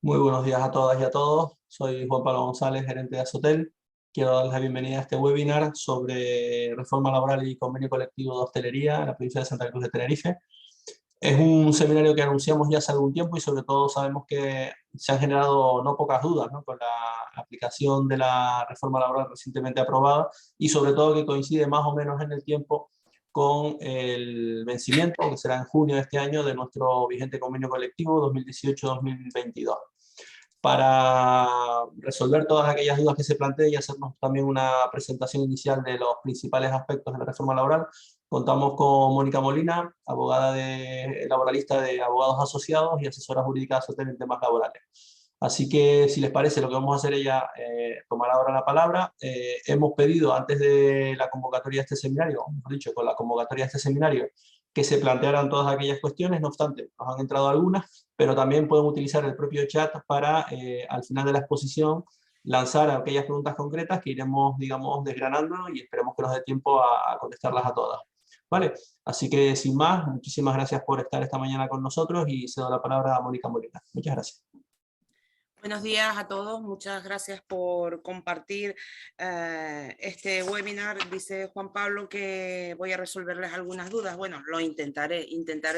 Muy buenos días a todas y a todos. Soy Juan Pablo González, gerente de Azotel. Quiero darles la bienvenida a este webinar sobre reforma laboral y convenio colectivo de hostelería en la provincia de Santa Cruz de Tenerife. Es un seminario que anunciamos ya hace algún tiempo y sobre todo sabemos que se han generado no pocas dudas, ¿no?, con la aplicación de la reforma laboral recientemente aprobada y sobre todo que coincide más o menos en el tiempo con el vencimiento, que será en junio de este año, de nuestro vigente convenio colectivo 2018-2022. Para resolver todas aquellas dudas que se planteen y hacernos también una presentación inicial de los principales aspectos de la reforma laboral, contamos con Mónica Molina, laboralista de Abogados Asociados y asesora jurídica de Azotel en temas laborales. Así que, si les parece, lo que vamos a hacer, ella tomará ahora la palabra. Hemos pedido, antes de la convocatoria de este seminario, mejor dicho, con la convocatoria de este seminario, que se plantearan todas aquellas cuestiones. No obstante, nos han entrado algunas, pero también pueden utilizar el propio chat para, al final de la exposición, lanzar aquellas preguntas concretas que iremos, digamos, desgranando y esperemos que nos dé tiempo a contestarlas a todas. ¿Vale? Así que, sin más, muchísimas gracias por estar esta mañana con nosotros y cedo la palabra a Mónica Molina. Muchas gracias. Buenos días a todos, muchas gracias por compartir este webinar. Dice Juan Pablo que voy a resolverles algunas dudas. Bueno, lo intentaré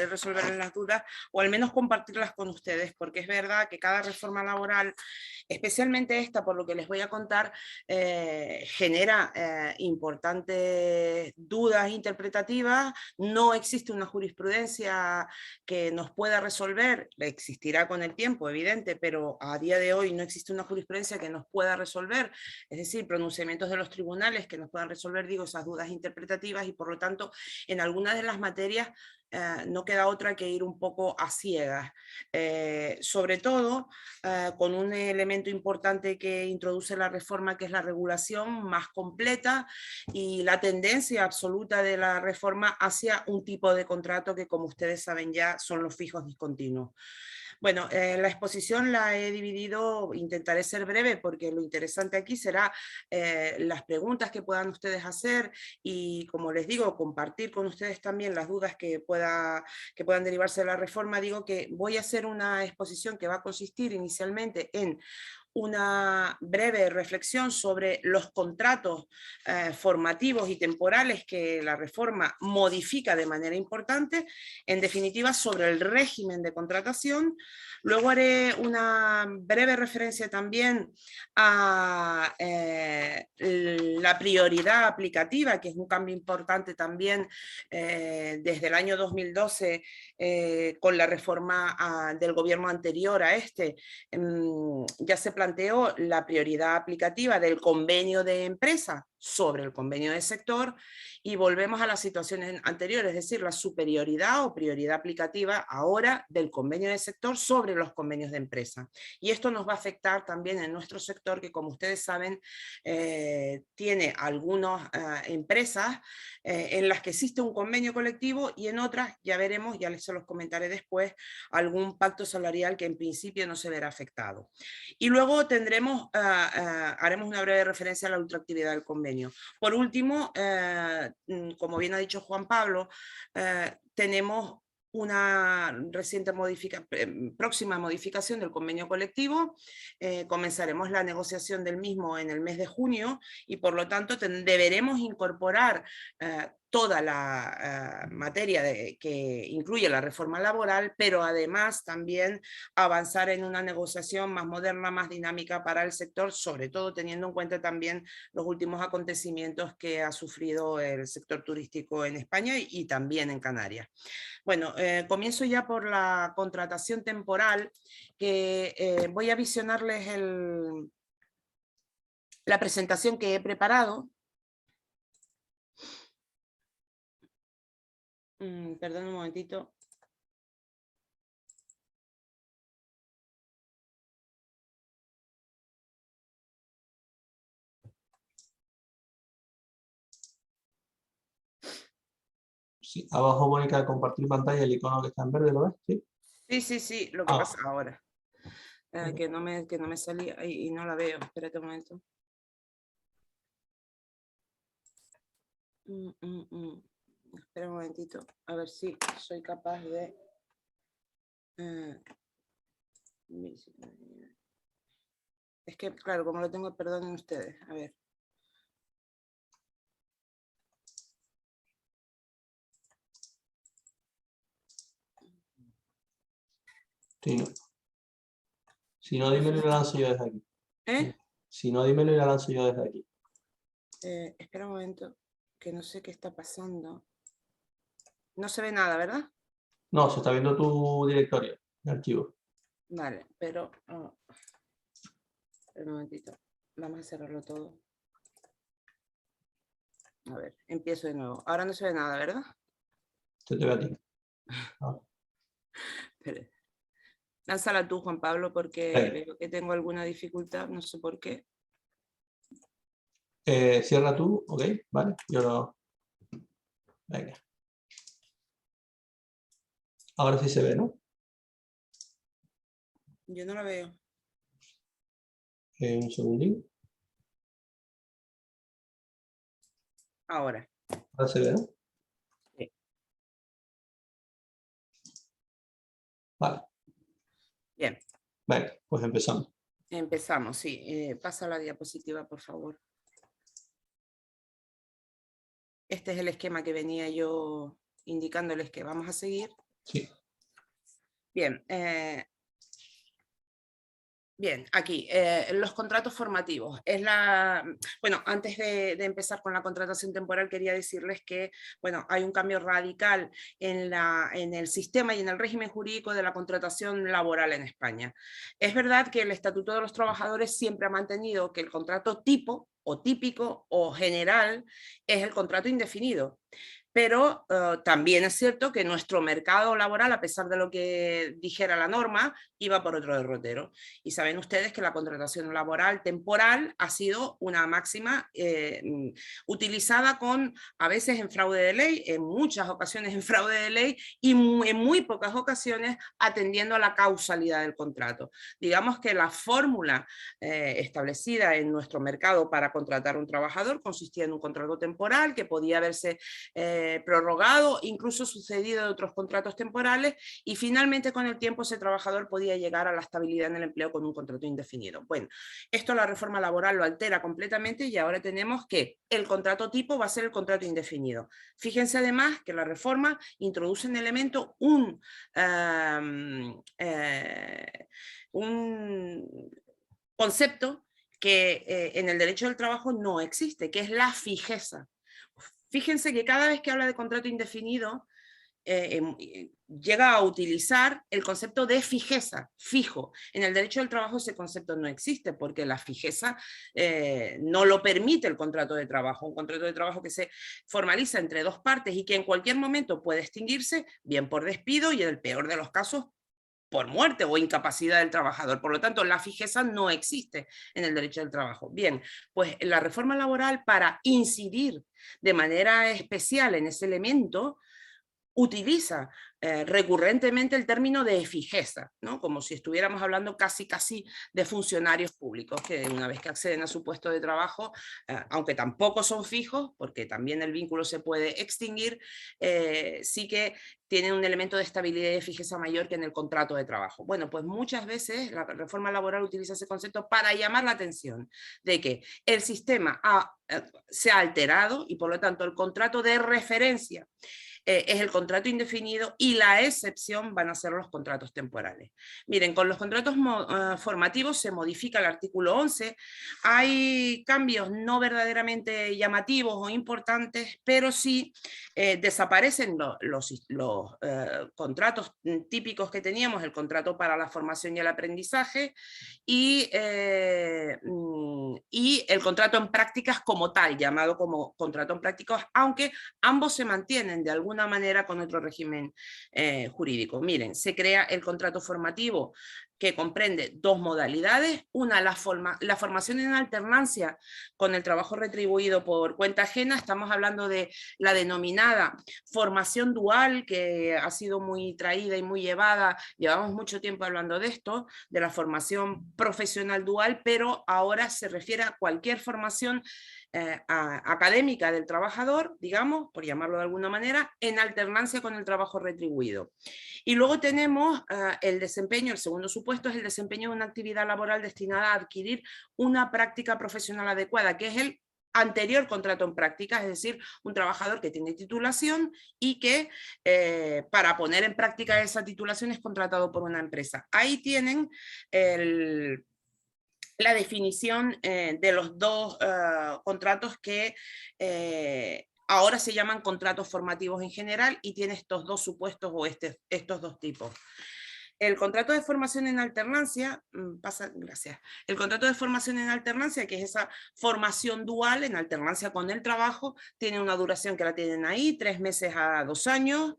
resolverles las dudas o al menos compartirlas con ustedes, porque es verdad que cada reforma laboral, especialmente esta, por lo que les voy a contar, genera importantes dudas interpretativas. No existe una jurisprudencia que nos pueda resolver, existirá con el tiempo, evidente, pero a día de hoy no existe una jurisprudencia que nos pueda resolver, es decir, pronunciamientos de los tribunales que nos puedan resolver, digo, esas dudas interpretativas, y por lo tanto, en algunas de las materias no queda otra que ir un poco a ciegas, sobre todo con un elemento importante que introduce la reforma, que es la regulación más completa y la tendencia absoluta de la reforma hacia un tipo de contrato que, como ustedes saben ya, son los fijos discontinuos. Bueno, la exposición la he dividido, intentaré ser breve porque lo interesante aquí será las preguntas que puedan ustedes hacer y, como les digo, compartir con ustedes también las dudas que puedan derivarse de la reforma. Digo que voy a hacer una exposición que va a consistir inicialmente en una breve reflexión sobre los contratos formativos y temporales que la reforma modifica de manera importante, en definitiva sobre el régimen de contratación. Luego haré una breve referencia también a la prioridad aplicativa, que es un cambio importante también desde el año 2012 con la reforma del gobierno anterior a este. Ya se planteó la prioridad aplicativa del convenio de empresa sobre el convenio de sector y volvemos a las situaciones anteriores, es decir, la superioridad o prioridad aplicativa ahora del convenio de sector sobre los convenios de empresa. Y esto nos va a afectar también en nuestro sector, que, como ustedes saben, tiene algunas empresas en las que existe un convenio colectivo y en otras, ya veremos, ya se los comentaré después, algún pacto salarial que en principio no se verá afectado. Y luego tendremos, haremos una breve referencia a la ultraactividad del convenio. Por último, como bien ha dicho Juan Pablo, tenemos una próxima modificación del convenio colectivo. Comenzaremos la negociación del mismo en el mes de junio y, por lo tanto, deberemos incorporar toda la materia que incluye la reforma laboral, pero además también avanzar en una negociación más moderna, más dinámica para el sector, sobre todo teniendo en cuenta también los últimos acontecimientos que ha sufrido el sector turístico en España y también en Canarias. Bueno, comienzo ya por la contratación temporal, que voy a visionarles la presentación que he preparado. Perdón un momentito. Sí, abajo, Mónica, compartir pantalla, el icono que está en verde, ¿lo ves? Sí, sí, lo que pasa ahora. Que no me salía y no la veo. Espérate un momento. Espera un momentito, a ver si soy capaz de... Es que, claro, como lo tengo, perdonen ustedes, a ver. Sí, no. Si no, dímelo y lo lanzo yo desde aquí. ¿Eh? Si no, dímelo y lo lanzo yo desde aquí. Espera un momento, que no sé qué está pasando. No se ve nada, ¿verdad? No, se está viendo tu directorio de archivo. Vale, pero... un momentito. Vamos a cerrarlo todo. A ver, empiezo de nuevo. Ahora no se ve nada, ¿verdad? Se te ve a ti. Ah. Espere. Lánzala tú, Juan Pablo, porque Venga. veo que tengo alguna dificultad, no sé por qué. Cierra tú, ok, vale. Yo lo... Venga. Ahora sí se ve, ¿no? Yo no la veo. Un segundín. Ahora. Ahora se ve, ¿no? Sí. Vale. Bien. Venga, pues empezamos. Empezamos, sí. Pasa la diapositiva, por favor. Este es el esquema que venía yo indicándoles que vamos a seguir. Sí. Bien. Bien, aquí, los contratos formativos. Bueno, antes de empezar con la contratación temporal, quería decirles que, bueno, hay un cambio radical en el sistema y en el régimen jurídico de la contratación laboral en España. Es verdad que el Estatuto de los Trabajadores siempre ha mantenido que el contrato tipo, o típico, o general, es el contrato indefinido. Pero también es cierto que nuestro mercado laboral, a pesar de lo que dijera la norma, iba por otro derrotero. Y saben ustedes que la contratación laboral temporal ha sido una máxima utilizada a veces en fraude de ley, en muchas ocasiones en fraude de ley y en muy pocas ocasiones atendiendo a la causalidad del contrato. Digamos que la fórmula establecida en nuestro mercado para contratar a un trabajador consistía en un contrato temporal que podía verse prorrogado, incluso sucedido de otros contratos temporales, y finalmente con el tiempo ese trabajador podía llegar a la estabilidad en el empleo con un contrato indefinido. Bueno, esto la reforma laboral lo altera completamente y ahora tenemos que el contrato tipo va a ser el contrato indefinido. Fíjense además que la reforma introduce en el elemento un concepto que en el derecho del trabajo no existe, que es la fijeza. Fíjense que cada vez que habla de contrato indefinido, llega a utilizar el concepto de fijeza, fijo. En el derecho del trabajo ese concepto no existe porque la fijeza no lo permite el contrato de trabajo. Un contrato de trabajo que se formaliza entre dos partes y que en cualquier momento puede extinguirse, bien por despido y en el peor de los casos por muerte o incapacidad del trabajador. Por lo tanto, la fijeza no existe en el derecho del trabajo. Bien, pues la reforma laboral, para incidir de manera especial en ese elemento, utiliza recurrentemente el término de fijeza, ¿no? Como si estuviéramos hablando casi de funcionarios públicos que una vez que acceden a su puesto de trabajo, aunque tampoco son fijos, porque también el vínculo se puede extinguir, sí que tienen un elemento de estabilidad y de fijeza mayor que en el contrato de trabajo. Bueno, pues muchas veces la reforma laboral utiliza ese concepto para llamar la atención de que el sistema se ha alterado y por lo tanto el contrato de referencia es el contrato indefinido y la excepción van a ser los contratos temporales. Miren, con los contratos formativos se modifica el artículo 11, hay cambios no verdaderamente llamativos o importantes, pero sí desaparecen los contratos típicos que teníamos, el contrato para la formación y el aprendizaje y el contrato en prácticas como tal, llamado como contrato en prácticas, aunque ambos se mantienen de alguna manera con otro régimen jurídico. Miren, se crea el contrato formativo que comprende dos modalidades, una la formación en alternancia con el trabajo retribuido por cuenta ajena, estamos hablando de la denominada formación dual, que ha sido muy traída y muy llevada, llevamos mucho tiempo hablando de esto, de la formación profesional dual, pero ahora se refiere a cualquier formación académica del trabajador, digamos, por llamarlo de alguna manera, en alternancia con el trabajo retribuido. Y luego tenemos el desempeño, el segundo supuesto es el desempeño de una actividad laboral destinada a adquirir una práctica profesional adecuada, que es el anterior contrato en práctica, es decir, un trabajador que tiene titulación y que para poner en práctica esa titulación es contratado por una empresa. Ahí tienen la definición de los dos contratos que ahora se llaman contratos formativos en general y tiene estos dos supuestos o estos dos tipos. El contrato de formación en alternancia, gracias. El contrato de formación en alternancia, que es esa formación dual en alternancia con el trabajo, tiene una duración que la tienen ahí, 3 meses a 2 años.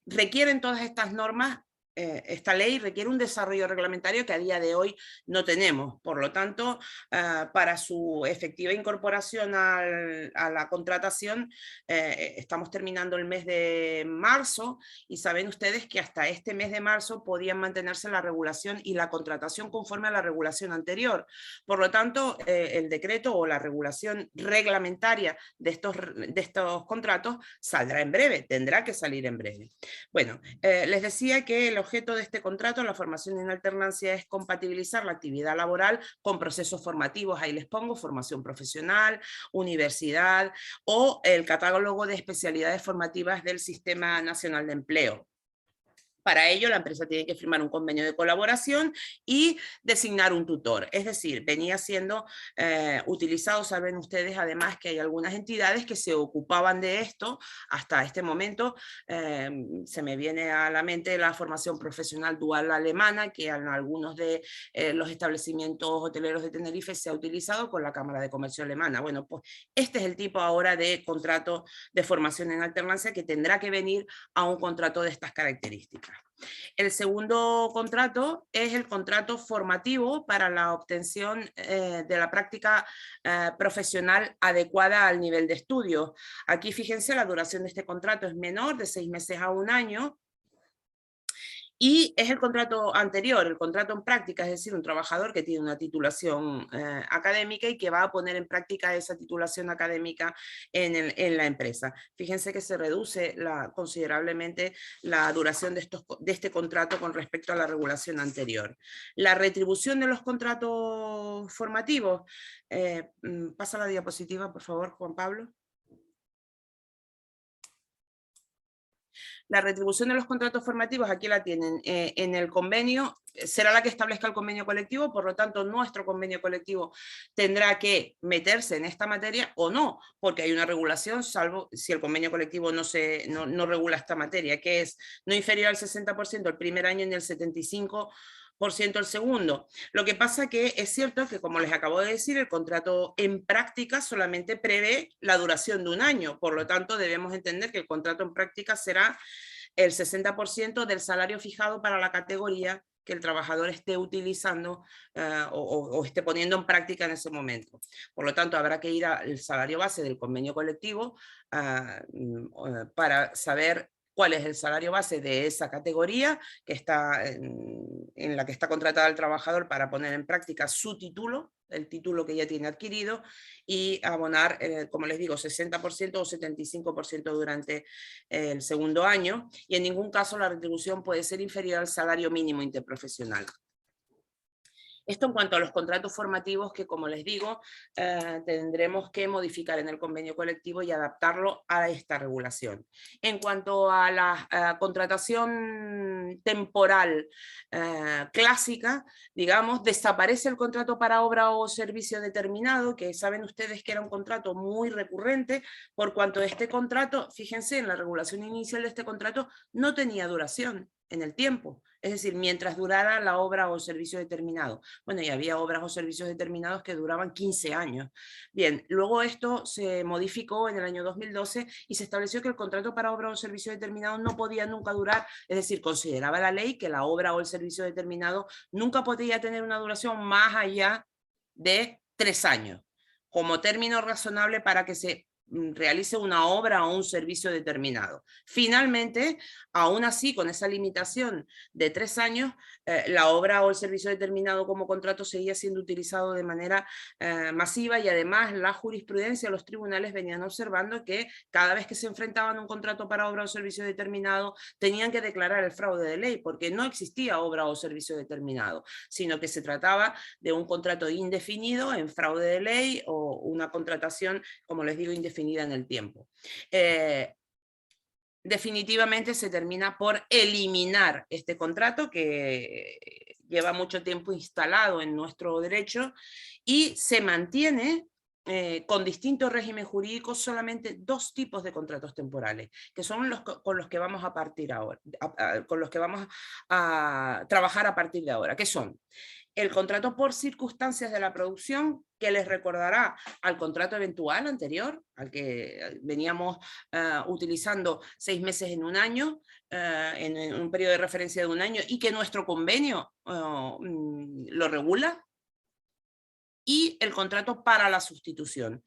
Requieren todas estas normas. Esta ley requiere un desarrollo reglamentario que a día de hoy no tenemos. Por lo tanto, para su efectiva incorporación a la contratación, estamos terminando el mes de marzo y saben ustedes que hasta este mes de marzo podían mantenerse la regulación y la contratación conforme a la regulación anterior. Por lo tanto, el decreto o la regulación reglamentaria de estos contratos saldrá en breve, tendrá que salir en breve. Bueno, les decía que el objeto de este contrato, la formación en alternancia, es compatibilizar la actividad laboral con procesos formativos. Ahí les pongo formación profesional, universidad o el catálogo de especialidades formativas del Sistema Nacional de Empleo. Para ello, la empresa tiene que firmar un convenio de colaboración y designar un tutor. Es decir, venía siendo utilizado, saben ustedes además que hay algunas entidades que se ocupaban de esto hasta este momento. Se me viene a la mente la formación profesional dual alemana, que en algunos de los establecimientos hoteleros de Tenerife se ha utilizado con la Cámara de Comercio Alemana. Bueno, pues este es el tipo ahora de contrato de formación en alternancia que tendrá que venir a un contrato de estas características. El segundo contrato es el contrato formativo para la obtención de la práctica profesional adecuada al nivel de estudio. Aquí fíjense, la duración de este contrato es menor, de 6 meses a 1 año, y es el contrato anterior, el contrato en práctica, es decir, un trabajador que tiene una titulación académica y que va a poner en práctica esa titulación académica en la empresa. Fíjense que se reduce considerablemente la duración de este contrato con respecto a la regulación anterior. La retribución de los contratos formativos, pasa la diapositiva, por favor, Juan Pablo. La retribución de los contratos formativos, aquí la tienen en el convenio, será la que establezca el convenio colectivo, por lo tanto nuestro convenio colectivo tendrá que meterse en esta materia o no, porque hay una regulación, salvo si el convenio colectivo no regula esta materia, que es no inferior al 60% el primer año ni el 75% el segundo. Lo que pasa que es cierto que, como les acabo de decir, el contrato en práctica solamente prevé la duración de 1 año, por lo tanto debemos entender que el contrato en práctica será el 60% del salario fijado para la categoría que el trabajador esté utilizando o esté poniendo en práctica en ese momento. Por lo tanto, habrá que ir al salario base del convenio colectivo para saber cuál es el salario base de esa categoría que está en la que está contratada el trabajador para poner en práctica su título, el título que ya tiene adquirido, y abonar, como les digo, 60% o 75% durante el segundo año, y en ningún caso la retribución puede ser inferior al salario mínimo interprofesional. Esto en cuanto a los contratos formativos que, como les digo, tendremos que modificar en el convenio colectivo y adaptarlo a esta regulación. En cuanto a la contratación temporal clásica, digamos, desaparece el contrato para obra o servicio determinado, que saben ustedes que era un contrato muy recurrente, por cuanto este contrato, fíjense, en la regulación inicial de este contrato no tenía duración en el tiempo, es decir, mientras durara la obra o servicio determinado. Bueno, y había obras o servicios determinados que duraban 15 años. Bien, luego esto se modificó en el año 2012 y se estableció que el contrato para obra o servicio determinado no podía nunca durar, es decir, consideraba la ley que la obra o el servicio determinado nunca podía tener una duración más allá de 3 años, como término razonable para que se realice una obra o un servicio determinado. Finalmente, aún así, con esa limitación de 3 años, la obra o el servicio determinado como contrato seguía siendo utilizado de manera masiva, y además la jurisprudencia, los tribunales venían observando que cada vez que se enfrentaban a un contrato para obra o servicio determinado tenían que declarar el fraude de ley, porque no existía obra o servicio determinado, sino que se trataba de un contrato indefinido en fraude de ley o una contratación, como les digo, indefinida en el tiempo. Definitivamente se termina por eliminar este contrato que lleva mucho tiempo instalado en nuestro derecho, y se mantiene con distintos regímenes jurídicos solamente 2 tipos de contratos temporales, que son los con los que vamos a partir ahora, con los que vamos a trabajar a partir de ahora, que son el contrato por circunstancias de la producción, que les recordará al contrato eventual anterior, al que veníamos utilizando 6 meses en un año, en un periodo de referencia de un año, y que nuestro convenio lo regula, y el contrato para la sustitución.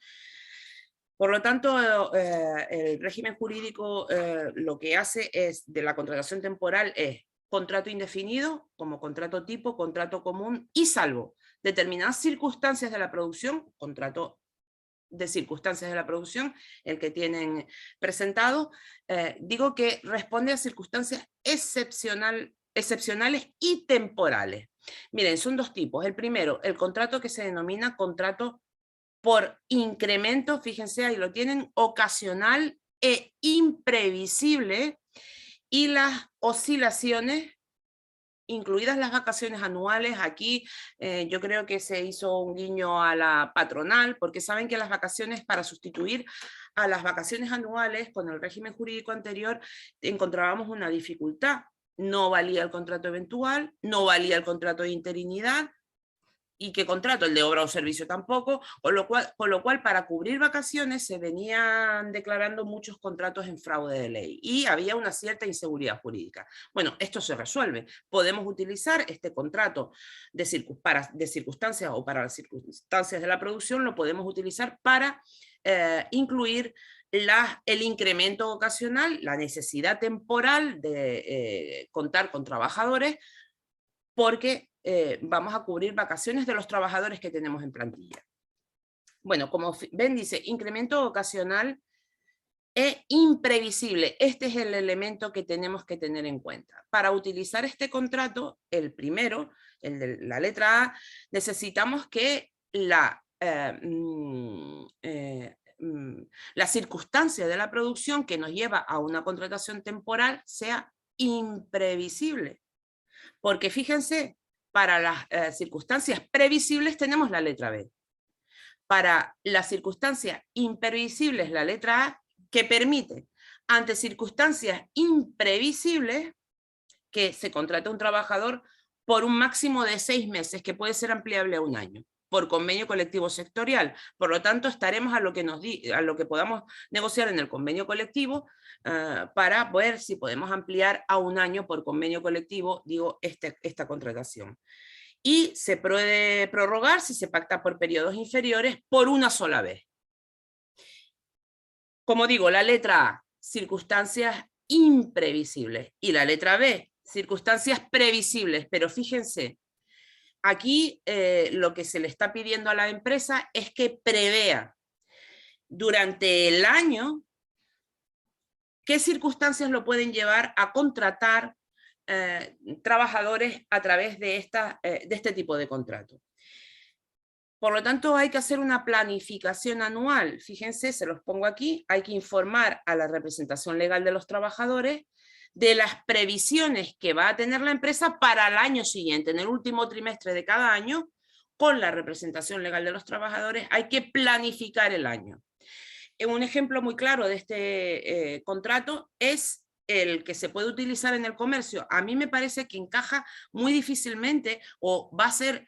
Por lo tanto, el régimen jurídico lo que hace es, de la contratación temporal, es contrato indefinido como contrato tipo, contrato común, y salvo determinadas circunstancias de la producción, contrato de circunstancias de la producción, el que tienen presentado, digo que responde a circunstancias excepcionales y temporales. Miren, son 2 tipos. El primero, el contrato que se denomina contrato por incremento, fíjense, ahí lo tienen, ocasional e imprevisible, y las oscilaciones, incluidas las vacaciones anuales. Aquí yo creo que se hizo un guiño a la patronal, porque saben que las vacaciones, para sustituir a las vacaciones anuales con el régimen jurídico anterior, encontrábamos una dificultad. No valía el contrato eventual, no valía el contrato de interinidad, y qué contrato, el de obra o servicio tampoco, con lo cual para cubrir vacaciones se venían declarando muchos contratos en fraude de ley, y había una cierta inseguridad jurídica. Bueno, esto se resuelve. Podemos utilizar este contrato de circunstancias, o para las circunstancias de la producción, lo podemos utilizar para incluir el incremento ocasional, la necesidad temporal de contar con trabajadores, porque vamos a cubrir vacaciones de los trabajadores que tenemos en plantilla. Bueno, como ven, dice incremento ocasional e imprevisible. Este es el elemento que tenemos que tener en cuenta. Para utilizar este contrato, el primero, el de la letra A, necesitamos que la circunstancia de la producción que nos lleva a una contratación temporal sea imprevisible. Porque fíjense, para las circunstancias previsibles tenemos la letra B. Para las circunstancias imprevisibles, la letra A, que permite, ante circunstancias imprevisibles, que se contrate un trabajador por un máximo de 6 meses, que puede ser ampliable a 1 año, por convenio colectivo sectorial. Por lo tanto, estaremos a lo que podamos negociar en el convenio colectivo, para ver si podemos ampliar a 1 año por convenio colectivo, digo, esta contratación. Y se puede prorrogar, si se pacta por periodos inferiores, por una sola vez. Como digo, la letra A, circunstancias imprevisibles, y la letra B, circunstancias previsibles. Pero fíjense, aquí lo que se le está pidiendo a la empresa es que prevea durante el año qué circunstancias lo pueden llevar a contratar trabajadores a través de este tipo de contrato. Por lo tanto, hay que hacer una planificación anual. Fíjense, se los pongo aquí, hay que informar a la representación legal de los trabajadores de las previsiones que va a tener la empresa para el año siguiente. En el último trimestre de cada año, con la representación legal de los trabajadores, hay que planificar el año. Un ejemplo muy claro de este contrato es el que se puede utilizar en el comercio. A mí me parece que encaja muy difícilmente, o va a ser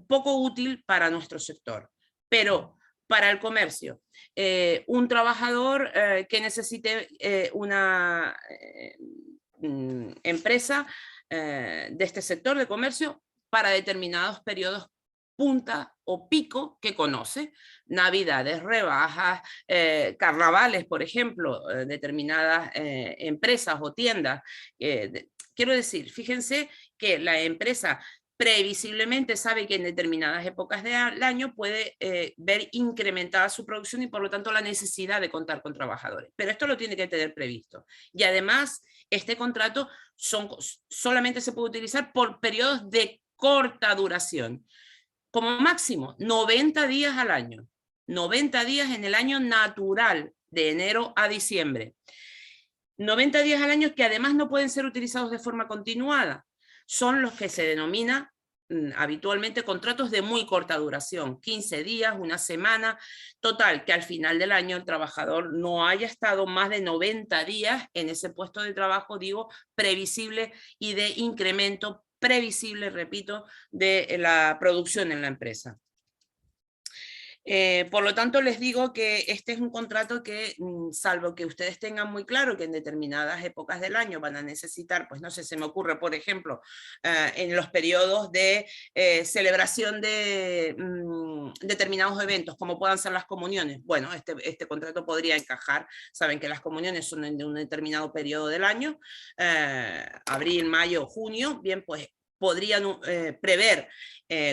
poco útil para nuestro sector, pero para el comercio, un trabajador que necesite una empresa de este sector de comercio para determinados periodos punta o pico que conoce. Navidades, rebajas, carnavales, por ejemplo, determinadas empresas o tiendas. Quiero decir, fíjense que la empresa previsiblemente sabe que en determinadas épocas del año puede ver incrementada su producción y por lo tanto la necesidad de contar con trabajadores. Pero esto lo tiene que tener previsto. Y además, este contrato solamente se puede utilizar por periodos de corta duración. Como máximo, 90 días al año. 90 días en el año natural, de enero a diciembre. 90 días al año que además no pueden ser utilizados de forma continuada. Son los que se denomina habitualmente contratos de muy corta duración, 15 días, una semana, total, que al final del año el trabajador no haya estado más de 90 días en ese puesto de trabajo, digo, previsible y de incremento previsible, repito, de la producción en la empresa. Por lo tanto, les digo que este es un contrato que, salvo que ustedes tengan muy claro que en determinadas épocas del año van a necesitar, pues no sé, se me ocurre, por ejemplo, en los periodos de celebración de determinados eventos, como puedan ser las comuniones. Bueno, este contrato podría encajar. Saben que las comuniones son de un determinado periodo del año, abril, mayo, junio. Bien, pues podrían prever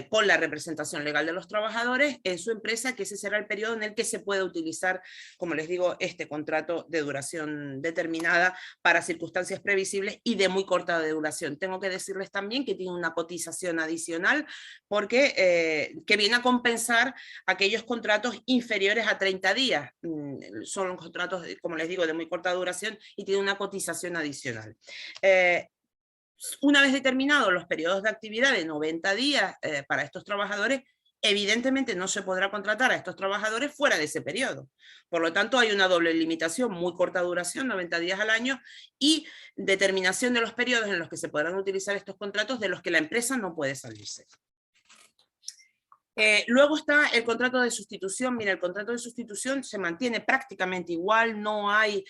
con la representación legal de los trabajadores en su empresa que ese será el periodo en el que se puede utilizar, como les digo, este contrato de duración determinada para circunstancias previsibles y de muy corta duración. Tengo que decirles también que tiene una cotización adicional porque que viene a compensar aquellos contratos inferiores a 30 días. Son contratos, como les digo, de muy corta duración y tiene una cotización adicional. Una vez determinados los periodos de actividad de 90 días para estos trabajadores, evidentemente no se podrá contratar a estos trabajadores fuera de ese periodo. Por lo tanto, hay una doble limitación, muy corta duración, 90 días al año, y determinación de los periodos en los que se podrán utilizar estos contratos de los que la empresa no puede salirse. Luego está el contrato de sustitución. Mira, el contrato de sustitución se mantiene prácticamente igual, no hay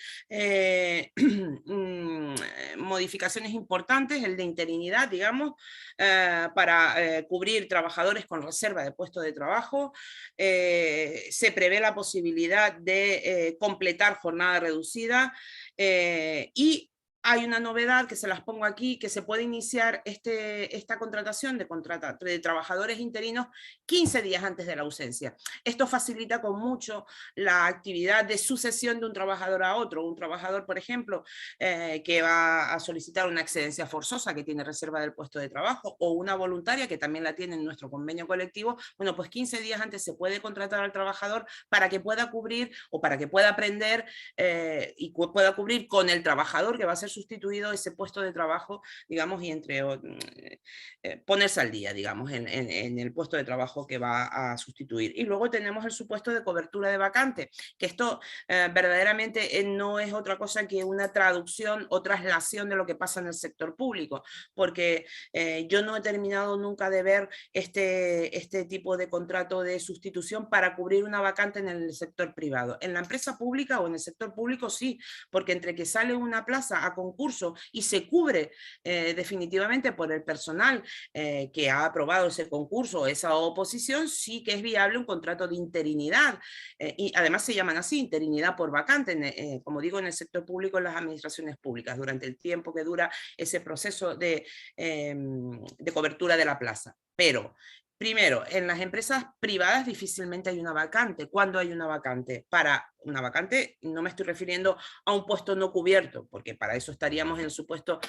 modificaciones importantes. El de interinidad, digamos, para cubrir trabajadores con reserva de puesto de trabajo. Se prevé la posibilidad de completar jornada reducida y hay una novedad que se las pongo aquí, que se puede iniciar esta contratación de trabajadores interinos 15 días antes de la ausencia. Esto facilita con mucho la actividad de sucesión de un trabajador a otro. Un trabajador, por ejemplo, que va a solicitar una excedencia forzosa, que tiene reserva del puesto de trabajo, o una voluntaria, que también la tiene en nuestro convenio colectivo. Bueno, pues 15 días antes se puede contratar al trabajador para que pueda cubrir o para que pueda aprender y pueda cubrir con el trabajador que va a ser sustituido ese puesto de trabajo, digamos, y entre ponerse al día, digamos, en el puesto de trabajo que va a sustituir. Y luego tenemos el supuesto de cobertura de vacante, que esto verdaderamente no es otra cosa que una traducción o traslación de lo que pasa en el sector público, porque yo no he terminado nunca de ver este tipo de contrato de sustitución para cubrir una vacante en el sector privado. En la empresa pública o en el sector público sí, porque entre que sale una plaza a concurso y se cubre definitivamente por el personal que ha aprobado ese concurso o esa oposición, sí que es viable un contrato de interinidad. Y además se llaman así, interinidad por vacante, como digo, en el sector público, en las administraciones públicas, durante el tiempo que dura ese proceso de cobertura de la plaza. Pero primero, en las empresas privadas difícilmente hay una vacante. ¿Cuándo hay una vacante? Para una vacante no me estoy refiriendo a un puesto no cubierto, porque para eso estaríamos en el supuesto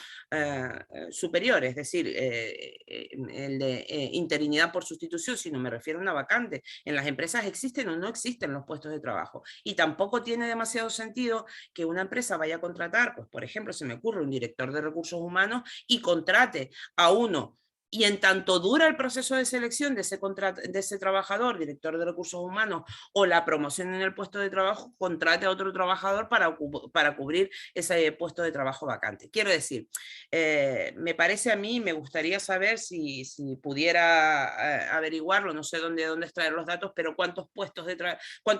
superior, es decir, el de interinidad por sustitución, sino me refiero a una vacante. En las empresas existen o no existen los puestos de trabajo. Y tampoco tiene demasiado sentido que una empresa vaya a contratar, pues por ejemplo, se me ocurre un director de recursos humanos y contrate a uno. Y en tanto dura el proceso de selección de ese trabajador, director de recursos humanos, o la promoción en el puesto de trabajo, contrate a otro trabajador para cubrir ese puesto de trabajo vacante. Quiero decir, me parece a mí, me gustaría saber si pudiera averiguarlo, no sé dónde extraer los datos, pero cuántos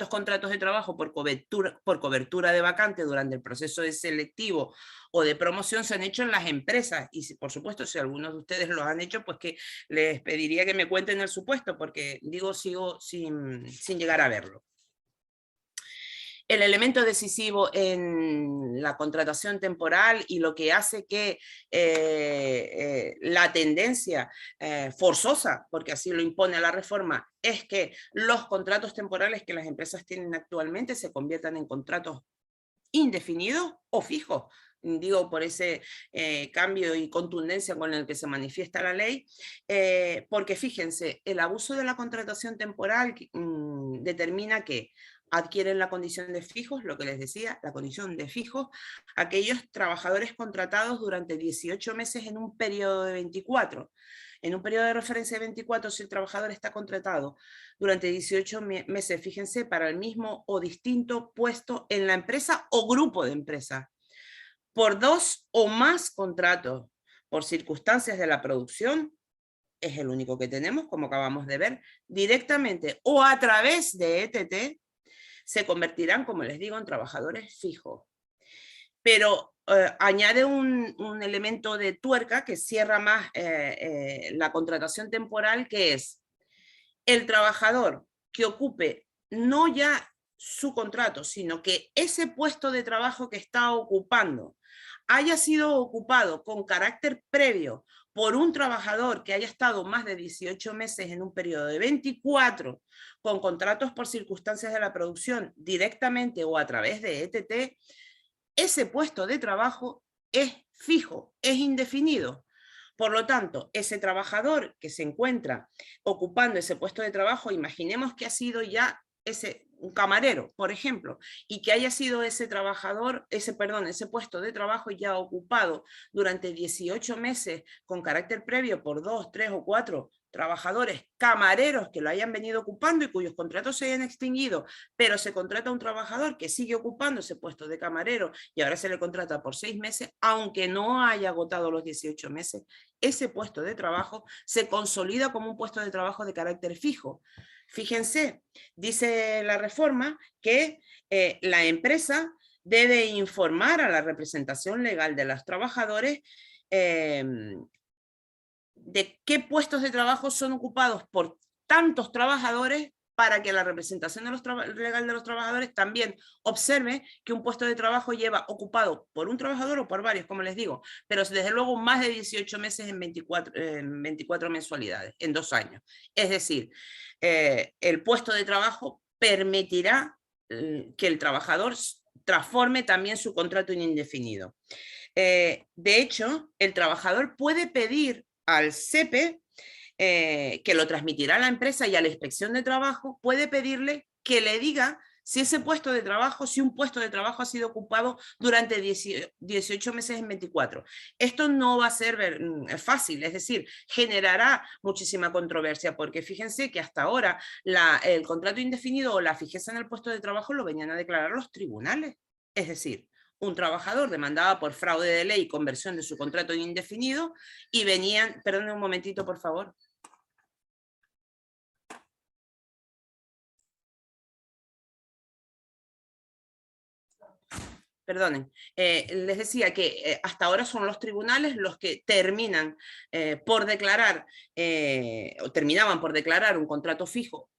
contratos de trabajo por cobertura de vacante durante el proceso de selectivo o de promoción se han hecho en las empresas. Y si, por supuesto, si algunos de ustedes lo han hecho, beneficio, pues que les pediría que me cuenten el supuesto, porque digo, sigo sin llegar a verlo. El elemento decisivo en la contratación temporal y lo que hace que la tendencia forzosa, porque así lo impone la reforma, es que los contratos temporales que las empresas tienen actualmente se conviertan en contratos indefinidos o fijos. Digo, por ese cambio y contundencia con el que se manifiesta la ley, porque fíjense, el abuso de la contratación temporal determina que adquieren la condición de fijos, lo que les decía, la condición de fijos, aquellos trabajadores contratados durante 18 meses en un periodo de 24. En un periodo de referencia de 24, si el trabajador está contratado durante 18 meses, fíjense, para el mismo o distinto puesto en la empresa o grupo de empresas, por 2 o más contratos, por circunstancias de la producción, es el único que tenemos, como acabamos de ver, directamente o a través de ETT, se convertirán, como les digo, en trabajadores fijos. Pero añade un elemento de tuerca que cierra más la contratación temporal, que es el trabajador que ocupe no ya su contrato, sino que ese puesto de trabajo que está ocupando haya sido ocupado con carácter previo por un trabajador que haya estado más de 18 meses en un periodo de 24 con contratos por circunstancias de la producción directamente o a través de ETT, ese puesto de trabajo es fijo, es indefinido. Por lo tanto, ese trabajador que se encuentra ocupando ese puesto de trabajo, imaginemos que ha sido ya un camarero, por ejemplo, y que haya sido ese trabajador, ese puesto de trabajo ya ocupado durante 18 meses con carácter previo por 2, 3 o 4 trabajadores camareros que lo hayan venido ocupando y cuyos contratos se hayan extinguido, pero se contrata a un trabajador que sigue ocupando ese puesto de camarero y ahora se le contrata por 6 meses, aunque no haya agotado los 18 meses, ese puesto de trabajo se consolida como un puesto de trabajo de carácter fijo. Fíjense, dice la reforma que la empresa debe informar a la representación legal de los trabajadores de qué puestos de trabajo son ocupados por tantos trabajadores para que la representación legal de los trabajadores también observe que un puesto de trabajo lleva ocupado por un trabajador o por varios, como les digo, pero desde luego más de 18 meses en 24 mensualidades, en 2 años. Es decir, el puesto de trabajo permitirá que el trabajador transforme también su contrato en indefinido. De hecho, el trabajador puede pedir al CEPE, que lo transmitirá a la empresa y a la inspección de trabajo, puede pedirle que le diga si ese puesto de trabajo, si un puesto de trabajo ha sido ocupado durante 18 meses en 24. Esto no va a ser fácil, es decir, generará muchísima controversia, porque fíjense que hasta ahora el contrato indefinido o la fijeza en el puesto de trabajo lo venían a declarar los tribunales. Es decir, un trabajador demandaba por fraude de ley y conversión de su contrato en indefinido y venían, perdón un momentito por favor. Perdonen, les decía que hasta ahora son los tribunales los que terminan por declarar, o terminaban por declarar un contrato fijo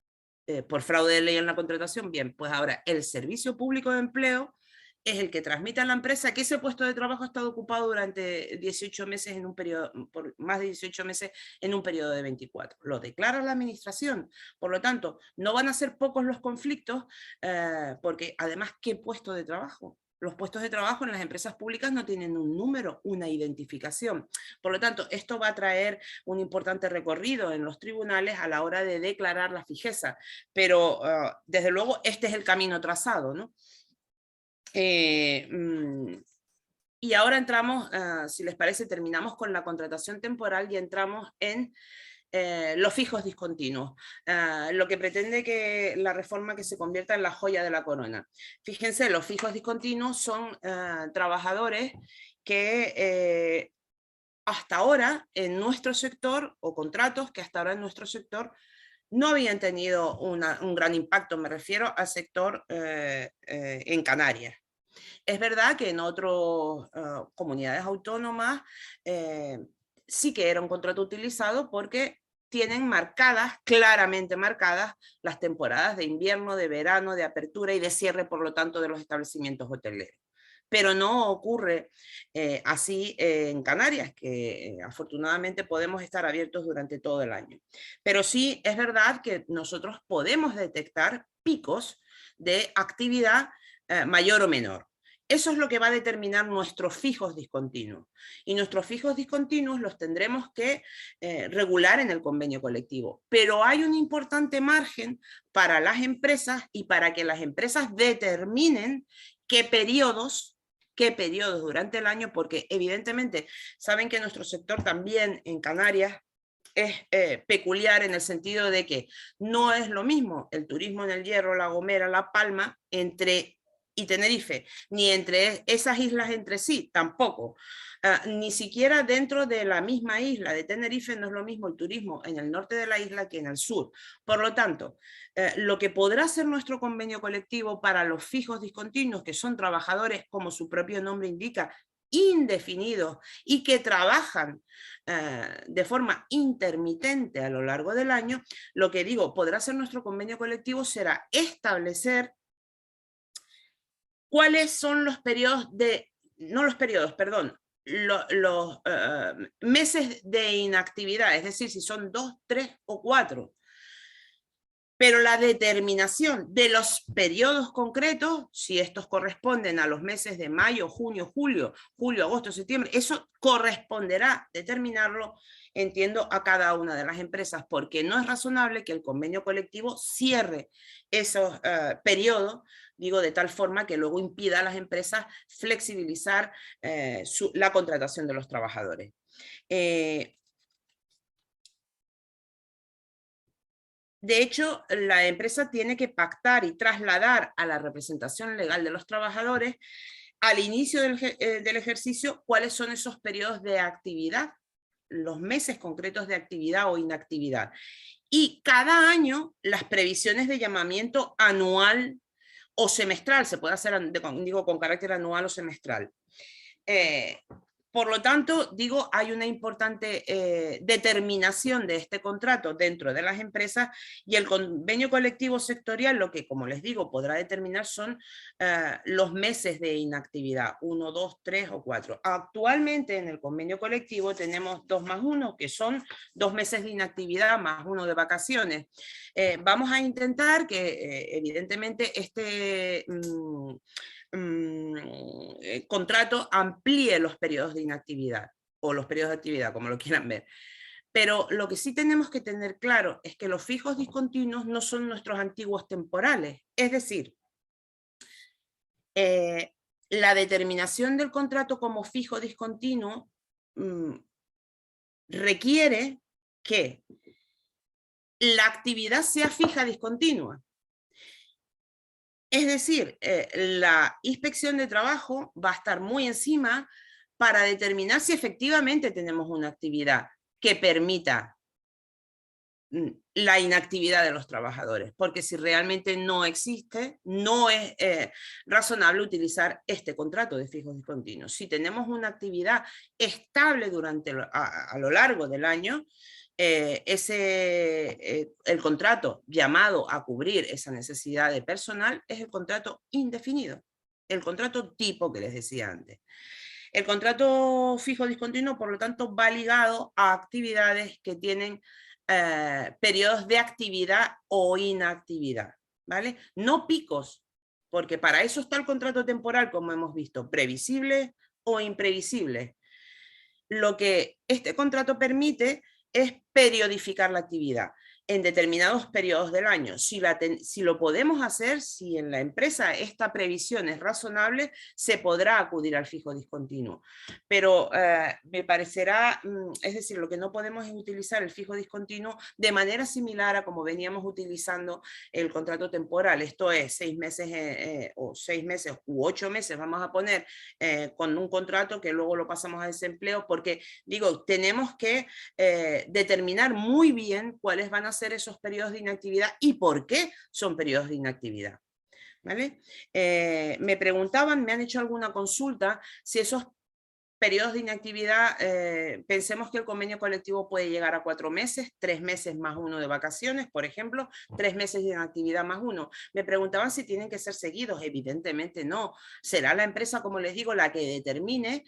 por fraude de ley en la contratación. Bien, pues ahora el Servicio Público de Empleo es el que transmite a la empresa que ese puesto de trabajo ha estado ocupado durante 18 meses en un periodo, por más de 18 meses en un periodo de 24. Lo declara la administración. Por lo tanto, no van a ser pocos los conflictos, porque además, ¿qué puesto de trabajo? Los puestos de trabajo en las empresas públicas no tienen un número, una identificación. Por lo tanto, esto va a traer un importante recorrido en los tribunales a la hora de declarar la fijeza. Pero, desde luego, este es el camino trazado, ¿no? Y ahora entramos, si les parece, terminamos con la contratación temporal y entramos en los fijos discontinuos, lo que pretende que la reforma que se convierta en la joya de la corona. Fíjense, los fijos discontinuos son trabajadores que hasta ahora en nuestro sector, o contratos que hasta ahora en nuestro sector no habían tenido un gran impacto, me refiero al sector en Canarias. Es verdad que en otras comunidades autónomas sí que era un contrato utilizado porque tienen marcadas, claramente marcadas, las temporadas de invierno, de verano, de apertura y de cierre, por lo tanto, de los establecimientos hoteleros. Pero no ocurre así en Canarias, que afortunadamente podemos estar abiertos durante todo el año. Pero sí es verdad que nosotros podemos detectar picos de actividad mayor o menor. Eso es lo que va a determinar nuestros fijos discontinuos. Y nuestros fijos discontinuos los tendremos que regular en el convenio colectivo. Pero hay un importante margen para las empresas y para que las empresas determinen qué periodos durante el año, porque evidentemente saben que nuestro sector también en Canarias es peculiar en el sentido de que no es lo mismo el turismo en el Hierro, La Gomera, La Palma y Tenerife, ni entre esas islas entre sí, tampoco. Ni siquiera dentro de la misma isla de Tenerife no es lo mismo el turismo en el norte de la isla que en el sur. Por lo tanto, lo que podrá ser nuestro convenio colectivo para los fijos discontinuos, que son trabajadores, como su propio nombre indica, indefinidos y que trabajan de forma intermitente a lo largo del año, lo que digo, podrá ser nuestro convenio colectivo será establecer cuáles son los periodos los meses de inactividad, es decir, si son 2, 3 o 4. Pero la determinación de los periodos concretos, si estos corresponden a los meses de mayo, junio, julio, agosto, septiembre, eso corresponderá determinarlo, entiendo, a cada una de las empresas, porque no es razonable que el convenio colectivo cierre esos periodos, digo, de tal forma que luego impida a las empresas flexibilizar la contratación de los trabajadores. De hecho, la empresa tiene que pactar y trasladar a la representación legal de los trabajadores al inicio del ejercicio cuáles son esos periodos de actividad, los meses concretos de actividad o inactividad. Y cada año las previsiones de llamamiento anual o semestral, se puede hacer, digo, con carácter anual o semestral. Por lo tanto, digo, hay una importante determinación de este contrato dentro de las empresas y el convenio colectivo sectorial lo que, como les digo, podrá determinar son los meses de inactividad, 1, 2, 3 o 4. Actualmente en el convenio colectivo tenemos 2+1, que son 2 meses de inactividad más 1 de vacaciones. Vamos a intentar que evidentemente este contrato amplíe los periodos de inactividad o los periodos de actividad, como lo quieran ver. Pero lo que sí tenemos que tener claro es que los fijos discontinuos no son nuestros antiguos temporales. Es decir, la determinación del contrato como fijo discontinuo requiere que la actividad sea fija discontinua. Es decir, la inspección de trabajo va a estar muy encima para determinar si efectivamente tenemos una actividad que permita la inactividad de los trabajadores, porque si realmente no existe, no es razonable utilizar este contrato de fijos discontinuos. Si tenemos una actividad estable a lo largo del año, el contrato llamado a cubrir esa necesidad de personal es el contrato indefinido, el contrato tipo que les decía antes. El contrato fijo discontinuo, por lo tanto, va ligado a actividades que tienen periodos de actividad o inactividad, ¿vale? No picos, porque para eso está el contrato temporal, como hemos visto, previsible o imprevisible. Lo que este contrato permite es periodificar la actividad en determinados periodos del año. Si lo podemos hacer, si en la empresa esta previsión es razonable, se podrá acudir al fijo discontinuo. Pero me parecerá, es decir, lo que no podemos es utilizar el fijo discontinuo de manera similar a como veníamos utilizando el contrato temporal. Esto es 6 meses o 6 meses u 8 meses, vamos a poner, con un contrato que luego lo pasamos a desempleo, porque digo, tenemos que determinar muy bien cuáles van a ser esos periodos de inactividad y por qué son periodos de inactividad. ¿Vale? Me preguntaban, me han hecho alguna consulta, si esos periodos de inactividad, pensemos que el convenio colectivo puede llegar a 4 meses, 3 meses más 1 de vacaciones, por ejemplo, 3 meses de inactividad más 1. Me preguntaban si tienen que ser seguidos, evidentemente no. Será la empresa, como les digo, la que determine,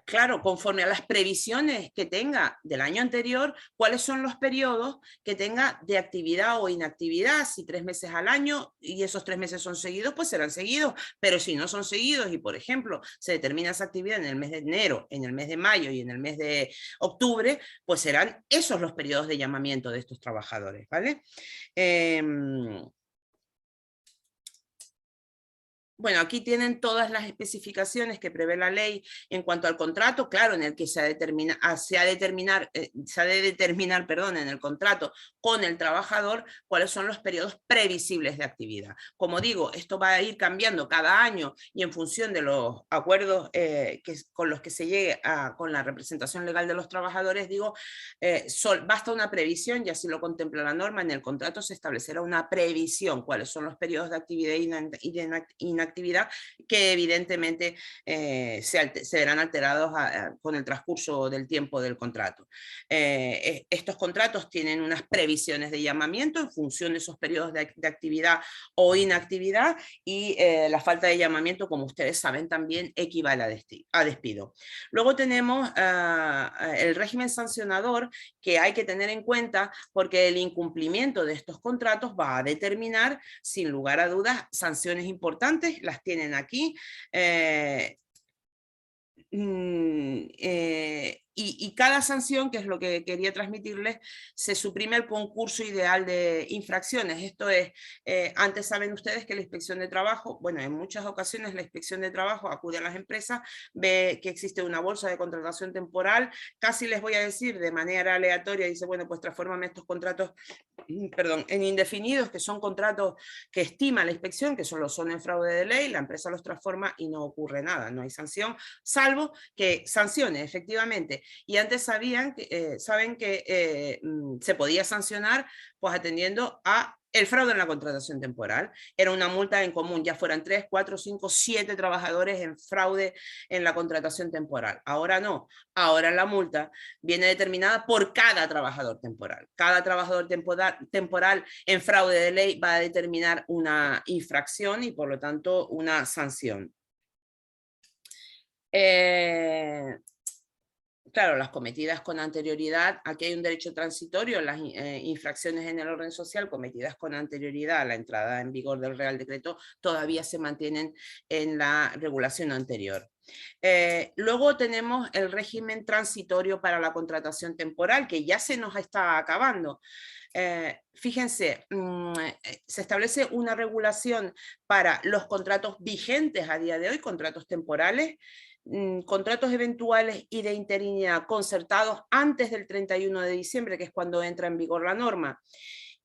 claro, conforme a las previsiones que tenga del año anterior, cuáles son los periodos que tenga de actividad o inactividad, si 3 meses al año y esos 3 meses son seguidos, pues serán seguidos, pero si no son seguidos y, por ejemplo, se determina esa actividad en el mes de enero, en el mes de mayo y en el mes de octubre, pues serán esos los periodos de llamamiento de estos trabajadores, ¿vale? Bueno, aquí tienen todas las especificaciones que prevé la ley en cuanto al contrato, claro, en el que se ha de determinar en el contrato con el trabajador cuáles son los periodos previsibles de actividad. Como digo, esto va a ir cambiando cada año y en función de los acuerdos con los que se llegue con la representación legal de los trabajadores, digo, basta una previsión, y así lo contempla la norma, en el contrato se establecerá una previsión, cuáles son los periodos de actividad y de inactividad que evidentemente se verán alterados con el transcurso del tiempo del contrato. Estos contratos tienen unas previsiones de llamamiento en función de esos periodos de actividad o inactividad, y la falta de llamamiento, como ustedes saben, también equivale a despido. Luego tenemos el régimen sancionador, que hay que tener en cuenta porque el incumplimiento de estos contratos va a determinar, sin lugar a dudas, sanciones importantes. Las tienen aquí. Y cada sanción, que es lo que quería transmitirles, se suprime el concurso ideal de infracciones. Esto es, antes saben ustedes que la inspección de trabajo, bueno, en muchas ocasiones la inspección de trabajo acude a las empresas, ve que existe una bolsa de contratación temporal, casi les voy a decir de manera aleatoria, dice, bueno, pues transfórmame estos contratos, perdón, en indefinidos, que son contratos que estima la inspección, que solo son en fraude de ley, la empresa los transforma y no ocurre nada, no hay sanción, salvo que sancione efectivamente. Y antes saben que se podía sancionar pues atendiendo a el fraude en la contratación temporal. Era una multa en común, ya fueran 3, 4, 5, 7 trabajadores en fraude en la contratación temporal. Ahora no, ahora la multa viene determinada por cada trabajador temporal. Cada trabajador temporal en fraude de ley va a determinar una infracción y por lo tanto una sanción. Claro, las cometidas con anterioridad, aquí hay un derecho transitorio, las infracciones en el orden social cometidas con anterioridad a la entrada en vigor del Real Decreto todavía se mantienen en la regulación anterior. Luego tenemos el régimen transitorio para la contratación temporal, que ya se nos está acabando. Fíjense, se establece una regulación para los contratos vigentes a día de hoy, contratos temporales, contratos eventuales y de interinidad concertados antes del 31 de diciembre, que es cuando entra en vigor la norma,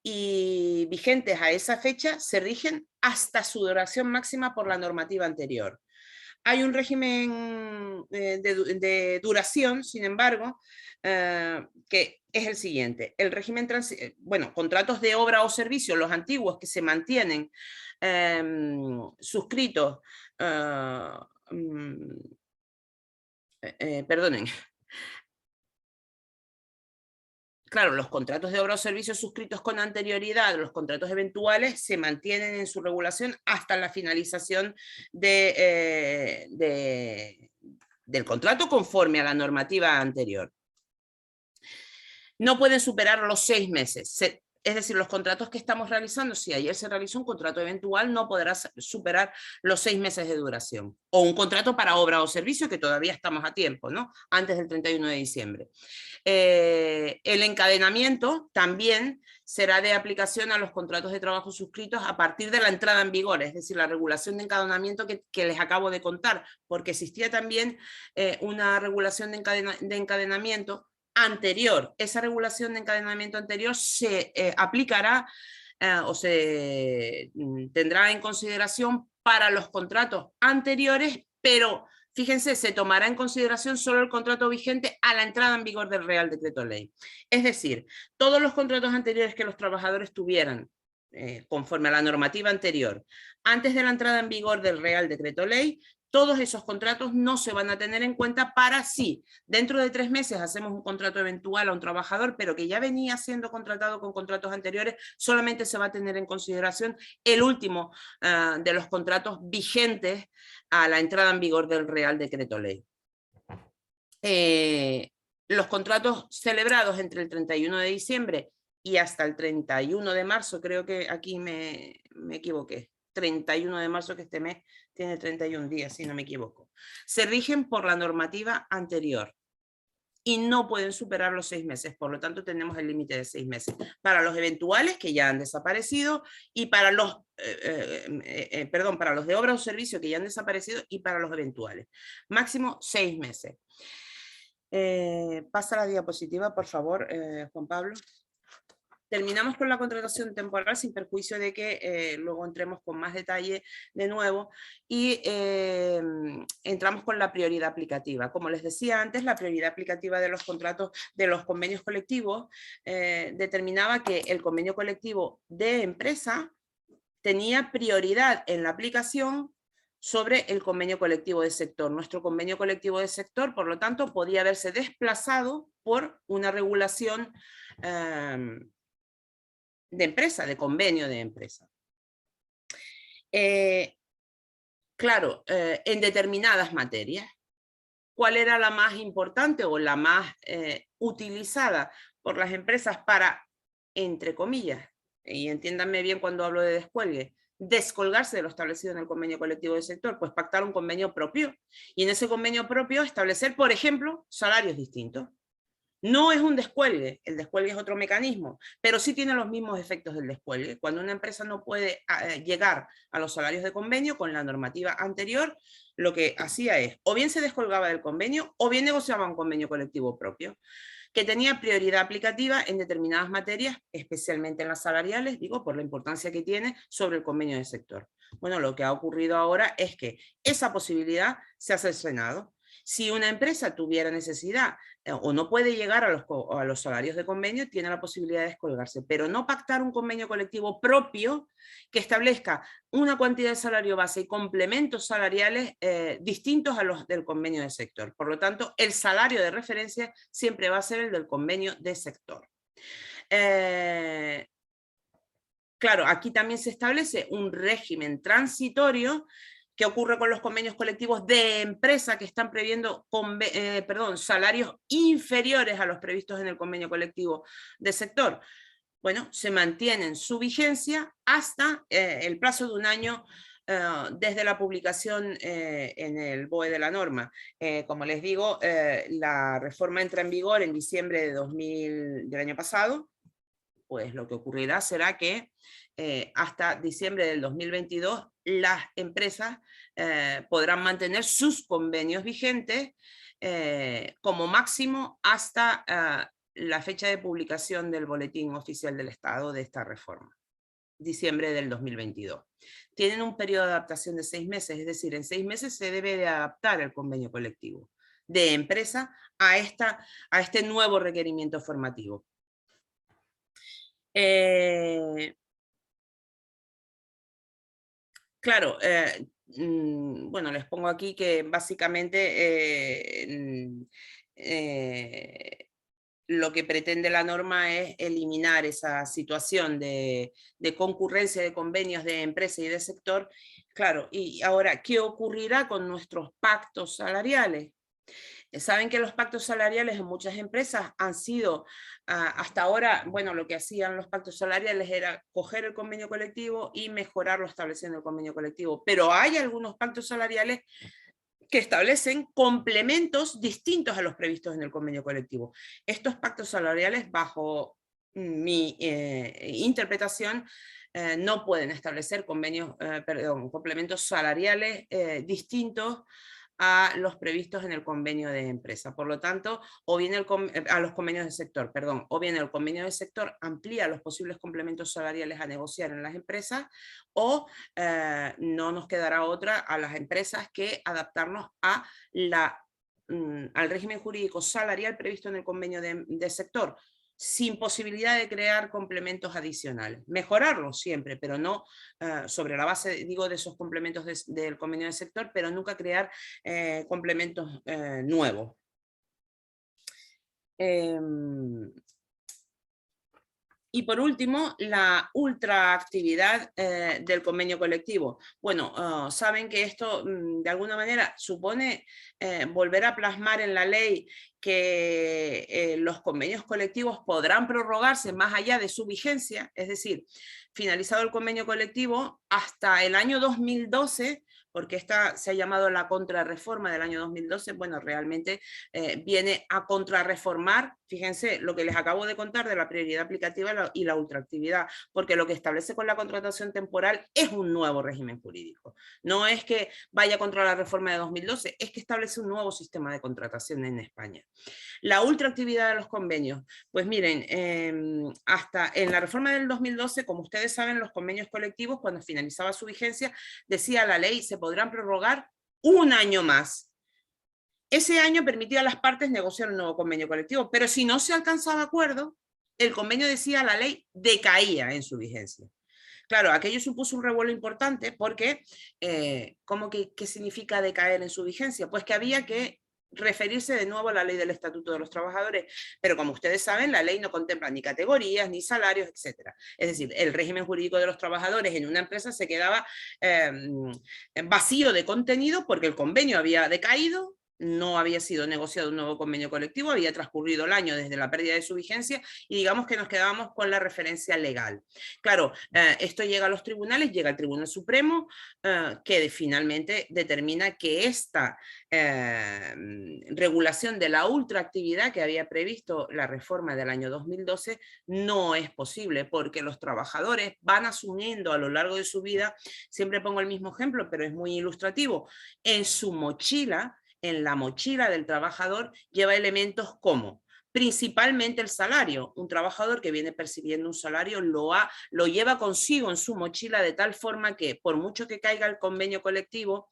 y vigentes a esa fecha, se rigen hasta su duración máxima por la normativa anterior. Hay un régimen de duración, sin embargo, que es el siguiente. El régimen, contratos de obra o servicio, los antiguos que se mantienen suscritos, perdonen. Claro, los contratos de obra o servicios suscritos con anterioridad, los contratos eventuales, se mantienen en su regulación hasta la finalización del contrato conforme a la normativa anterior. No pueden superar los 6 meses. Es decir, los contratos que estamos realizando, si ayer se realizó un contrato eventual, no podrá superar los 6 meses de duración. O un contrato para obra o servicio, que todavía estamos a tiempo, ¿no? Antes del 31 de diciembre. El encadenamiento también será de aplicación a los contratos de trabajo suscritos a partir de la entrada en vigor, es decir, la regulación de encadenamiento que les acabo de contar, porque existía también una regulación de encadenamiento anterior. Esa regulación de encadenamiento anterior se aplicará o se tendrá en consideración para los contratos anteriores, pero fíjense, se tomará en consideración solo el contrato vigente a la entrada en vigor del Real Decreto Ley. Es decir, todos los contratos anteriores que los trabajadores tuvieran conforme a la normativa anterior, antes de la entrada en vigor del Real Decreto Ley, todos esos contratos no se van a tener en cuenta para si dentro de 3 meses hacemos un contrato eventual a un trabajador, pero que ya venía siendo contratado con contratos anteriores, solamente se va a tener en consideración el último de los contratos vigentes a la entrada en vigor del Real Decreto Ley. Los contratos celebrados entre el 31 de diciembre y hasta el 31 de marzo, creo que aquí me equivoqué, 31 de marzo, que este mes tiene 31 días, si no me equivoco, se rigen por la normativa anterior y no pueden superar los 6 meses, por lo tanto tenemos el límite de 6 meses para los eventuales que ya han desaparecido y para los, para los de obra o servicio que ya han desaparecido y para los eventuales. Máximo 6 meses. Pasa la diapositiva, por favor, Juan Pablo. Terminamos con la contratación temporal sin perjuicio de que luego entremos con más detalle de nuevo y entramos con la prioridad aplicativa. Como les decía antes, la prioridad aplicativa de los contratos, de los convenios colectivos, determinaba que el convenio colectivo de empresa tenía prioridad en la aplicación sobre el convenio colectivo de sector. Nuestro convenio colectivo de sector, por lo tanto, podía verse desplazado por una regulación de empresa, de convenio de empresa. Claro, en determinadas materias. ¿Cuál era la más importante o la más utilizada por las empresas para, entre comillas, y entiéndanme bien cuando hablo de descuelgue, descolgarse de lo establecido en el convenio colectivo del sector? Pues pactar un convenio propio, y en ese convenio propio establecer, por ejemplo, salarios distintos. No es un descuelgue, el descuelgue es otro mecanismo, pero sí tiene los mismos efectos del descuelgue. Cuando una empresa no puede llegar a los salarios de convenio con la normativa anterior, lo que hacía es, o bien se descolgaba del convenio, o bien negociaba un convenio colectivo propio, que tenía prioridad aplicativa en determinadas materias, especialmente en las salariales, digo, por la importancia que tiene sobre el convenio de sector. Bueno, lo que ha ocurrido ahora es que esa posibilidad se ha cercenado. Si una empresa tuviera necesidad o no puede llegar a los salarios de convenio, tiene la posibilidad de descolgarse, pero no pactar un convenio colectivo propio que establezca una cantidad de salario base y complementos salariales distintos a los del convenio de sector. Por lo tanto, el salario de referencia siempre va a ser el del convenio de sector. Claro, aquí también se establece un régimen transitorio. ¿Qué ocurre con los convenios colectivos de empresa que están previendo salarios inferiores a los previstos en el convenio colectivo de sector? Bueno, se mantienen su vigencia hasta el plazo de un año desde la publicación en el BOE de la norma. Como les digo, la reforma entra en vigor en diciembre del año pasado. Pues lo que ocurrirá será que hasta diciembre del 2022 las empresas podrán mantener sus convenios vigentes como máximo hasta la fecha de publicación del Boletín Oficial del Estado de esta reforma, diciembre del 2022. Tienen un periodo de adaptación de 6 meses, es decir, en 6 meses se debe de adaptar el convenio colectivo de empresa a este nuevo requerimiento formativo. Claro, bueno, les pongo aquí que básicamente lo que pretende la norma es eliminar esa situación de concurrencia de convenios de empresa y de sector. Claro, y ahora, ¿qué ocurrirá con nuestros pactos salariales? Saben que los pactos salariales en muchas empresas han sido, hasta ahora, bueno, lo que hacían los pactos salariales era coger el convenio colectivo y mejorar lo establecido en el convenio colectivo, pero hay algunos pactos salariales que establecen complementos distintos a los previstos en el convenio colectivo. Estos pactos salariales, bajo mi interpretación, no pueden establecer complementos salariales distintos a los previstos en el convenio de empresa. Por lo tanto, o bien a los convenios de sector, perdón, o bien el convenio de sector amplía los posibles complementos salariales a negociar en las empresas, o no nos quedará otra a las empresas que adaptarnos al régimen jurídico salarial previsto en el convenio de sector. sin posibilidad de crear complementos adicionales. Mejorarlos siempre, pero no sobre la base, digo, de esos complementos del convenio de sector, pero nunca crear complementos nuevos. Y por último, la ultraactividad del convenio colectivo. Bueno, saben que esto de alguna manera supone volver a plasmar en la ley que los convenios colectivos podrán prorrogarse más allá de su vigencia, es decir, finalizado el convenio colectivo hasta el año 2012, porque esta se ha llamado la contrarreforma del año 2012, bueno, realmente viene a contrarreformar, fíjense, lo que les acabo de contar de la prioridad aplicativa y la ultraactividad, porque lo que establece con la contratación temporal es un nuevo régimen jurídico. No es que vaya contra la reforma de 2012, es que establece un nuevo sistema de contratación en España. La ultraactividad de los convenios, pues miren, hasta en la reforma del 2012, como ustedes saben, los convenios colectivos, cuando finalizaba su vigencia, decía la ley, se podrán prorrogar un año más. Ese año permitía a las partes negociar un nuevo convenio colectivo, pero si no se alcanzaba acuerdo, el convenio, decía la ley, decaía en su vigencia. Claro, aquello supuso un revuelo importante porque, ¿cómo que qué significa decaer en su vigencia? Pues que había que referirse de nuevo a la ley del Estatuto de los Trabajadores, pero como ustedes saben, la ley no contempla ni categorías, ni salarios, etc. Es decir, el régimen jurídico de los trabajadores en una empresa se quedaba vacío de contenido porque el convenio había decaído, no había sido negociado un nuevo convenio colectivo, había transcurrido el año desde la pérdida de su vigencia y digamos que nos quedábamos con la referencia legal. Claro, esto llega a los tribunales, llega al Tribunal Supremo, que finalmente determina que esta regulación de la ultraactividad que había previsto la reforma del año 2012 no es posible porque los trabajadores van asumiendo a lo largo de su vida, siempre pongo el mismo ejemplo, pero es muy ilustrativo, en su mochila, en la mochila del trabajador lleva elementos como principalmente el salario. Un trabajador que viene percibiendo un salario lo lleva consigo en su mochila de tal forma que por mucho que caiga el convenio colectivo,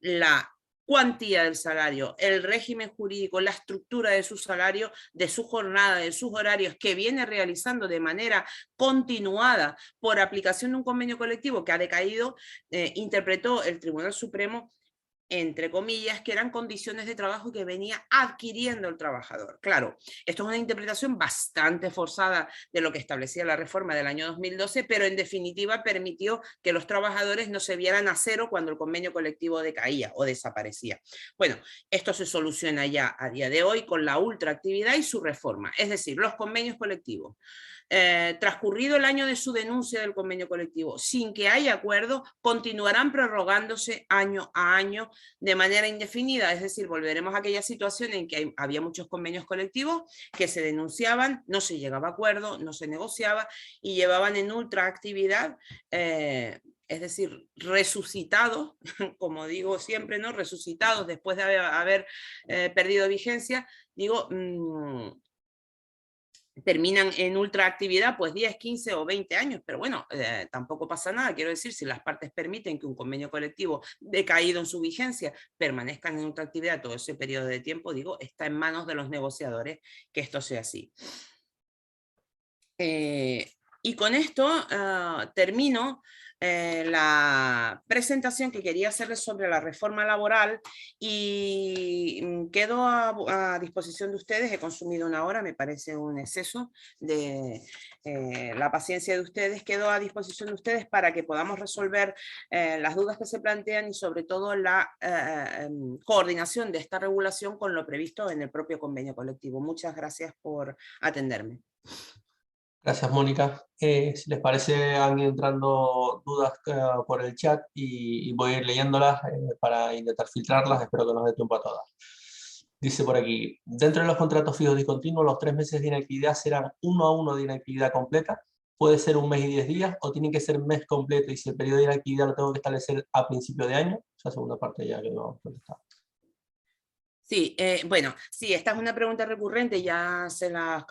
la cuantía del salario, el régimen jurídico, la estructura de su salario, de su jornada, de sus horarios que viene realizando de manera continuada por aplicación de un convenio colectivo que ha decaído, interpretó el Tribunal Supremo entre comillas, que eran condiciones de trabajo que venía adquiriendo el trabajador. Claro, esto es una interpretación bastante forzada de lo que establecía la reforma del año 2012, pero en definitiva permitió que los trabajadores no se vieran a cero cuando el convenio colectivo decaía o desaparecía. Bueno, esto se soluciona ya a día de hoy con la ultraactividad y su reforma, es decir, los convenios colectivos. Transcurrido el año de su denuncia del convenio colectivo, sin que haya acuerdo, continuarán prorrogándose año a año de manera indefinida, es decir, volveremos a aquella situación en que había muchos convenios colectivos que se denunciaban, no se llegaba a acuerdo, no se negociaba y llevaban en ultraactividad, es decir, resucitados, como digo siempre, ¿no? Resucitados después de haber perdido vigencia, digo, terminan en ultraactividad pues 10, 15 o 20 años, pero bueno, tampoco pasa nada, quiero decir, si las partes permiten que un convenio colectivo decaído en su vigencia permanezcan en ultraactividad todo ese periodo de tiempo, digo, está en manos de los negociadores que esto sea así. Y con esto termino la presentación que quería hacerles sobre la reforma laboral y quedo a disposición de ustedes. He consumido 1 hora, me parece un exceso de la paciencia de ustedes. Quedo a disposición de ustedes para que podamos resolver las dudas que se plantean y sobre todo la coordinación de esta regulación con lo previsto en el propio convenio colectivo. Muchas gracias por atenderme. Gracias, Mónica. Si les parece, han ido entrando dudas por el chat y voy a ir leyéndolas para intentar filtrarlas. Espero que nos dé tiempo a todas. Dice por aquí, dentro de los contratos fijos discontinuos, los 3 meses de inactividad serán 1 a 1 de inactividad completa. Puede ser 1 mes y 10 días o tiene que ser mes completo y si el periodo de inactividad lo tengo que establecer a principio de año. Esa segunda parte ya que no contestado. Sí, bueno, sí, esta es una pregunta recurrente, ya se la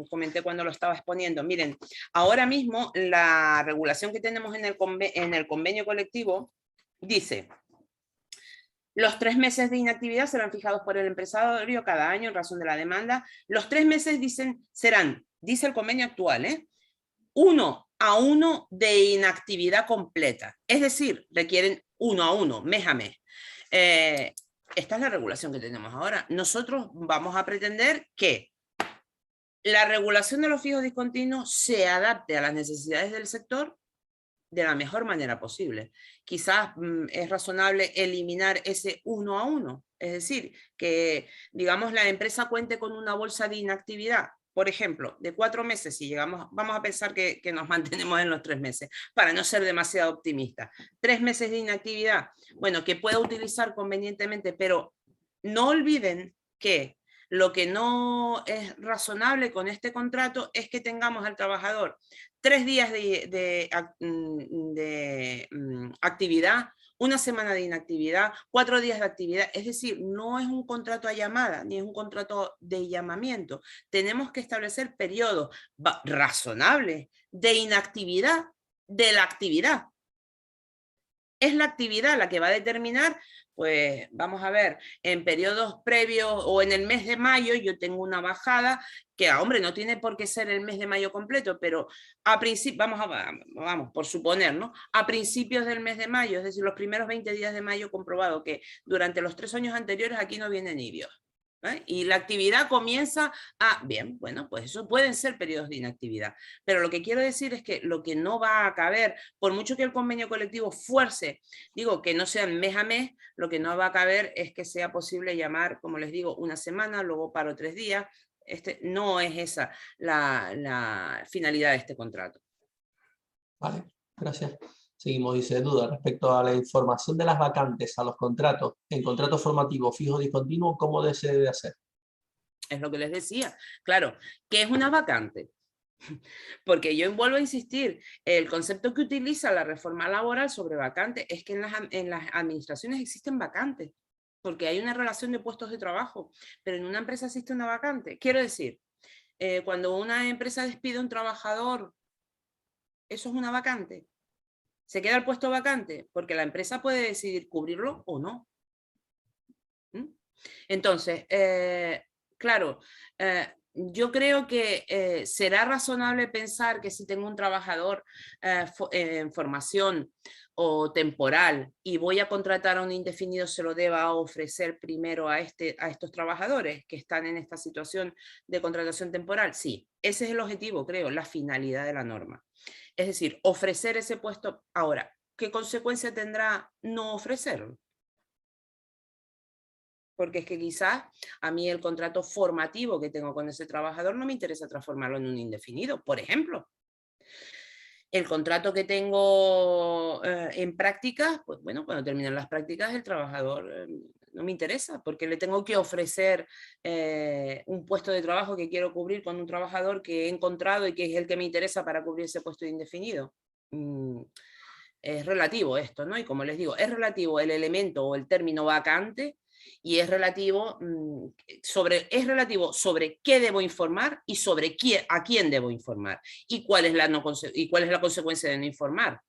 comenté cuando lo estaba exponiendo. Miren, ahora mismo la regulación que tenemos en el convenio colectivo dice, Los 3 meses de inactividad serán fijados por el empresario cada año en razón de la demanda. Los 3 meses serán, dice el convenio actual, 1 a 1 de inactividad completa. Es decir, requieren 1 a 1, mes a mes. Esta es la regulación que tenemos ahora. Nosotros vamos a pretender que la regulación de los fijos discontinuos se adapte a las necesidades del sector de la mejor manera posible. Quizás es razonable eliminar ese 1 a 1, es decir, que digamos la empresa cuente con una bolsa de inactividad, por ejemplo, de 4 meses, si llegamos, vamos a pensar que nos mantenemos en los 3 meses, para no ser demasiado optimista. 3 meses de inactividad, bueno, que pueda utilizar convenientemente, pero no olviden que lo que no es razonable con este contrato es que tengamos al trabajador 3 días de actividad, 1 semana de inactividad, 4 días de actividad. Es decir, no es un contrato a llamada, ni es un contrato de llamamiento. Tenemos que establecer periodos razonables de inactividad de la actividad. Es la actividad la que va a determinar, pues vamos a ver, en periodos previos o en el mes de mayo yo tengo una bajada que, hombre, no tiene por qué ser el mes de mayo completo, pero a principio, vamos, por suponer, ¿no? A principios del mes de mayo, es decir, los primeros 20 días de mayo, comprobado que durante los 3 años anteriores aquí no viene ni Dios. Y la actividad comienza bien, bueno, pues eso pueden ser periodos de inactividad, pero lo que quiero decir es que lo que no va a caber, por mucho que el convenio colectivo fuerce, digo, que no sean mes a mes, lo que no va a caber es que sea posible llamar, como les digo, 1 semana, luego paro 3 días, no es esa la finalidad de este contrato. Vale, gracias. Seguimos, dice duda respecto a la información de las vacantes a los contratos, en contratos formativos fijo discontinuo, ¿cómo se debe hacer? Es lo que les decía. Claro, ¿qué es una vacante? Porque yo vuelvo a insistir, el concepto que utiliza la reforma laboral sobre vacantes es que en las administraciones existen vacantes, porque hay una relación de puestos de trabajo, pero en una empresa existe una vacante. Quiero decir, cuando una empresa despide a un trabajador, eso es una vacante. Se queda el puesto vacante porque la empresa puede decidir cubrirlo o no. Entonces, claro, yo creo que será razonable pensar que si tengo un trabajador en formación o temporal y voy a contratar a un indefinido, se lo deba ofrecer primero a estos trabajadores que están en esta situación de contratación temporal. Sí, ese es el objetivo, creo, la finalidad de la norma. Es decir, ofrecer ese puesto. Ahora, ¿qué consecuencia tendrá no ofrecerlo? Porque es que quizás a mí el contrato formativo que tengo con ese trabajador no me interesa transformarlo en un indefinido, por ejemplo. El contrato que tengo en prácticas, pues bueno, cuando terminan las prácticas el trabajador no me interesa, porque le tengo que ofrecer un puesto de trabajo que quiero cubrir con un trabajador que he encontrado y que es el que me interesa para cubrir ese puesto de indefinido. Es relativo esto, ¿no? Y como les digo, es relativo el elemento o el término vacante y es relativo sobre qué debo informar y sobre a quién debo informar y cuál es la consecuencia de no informar.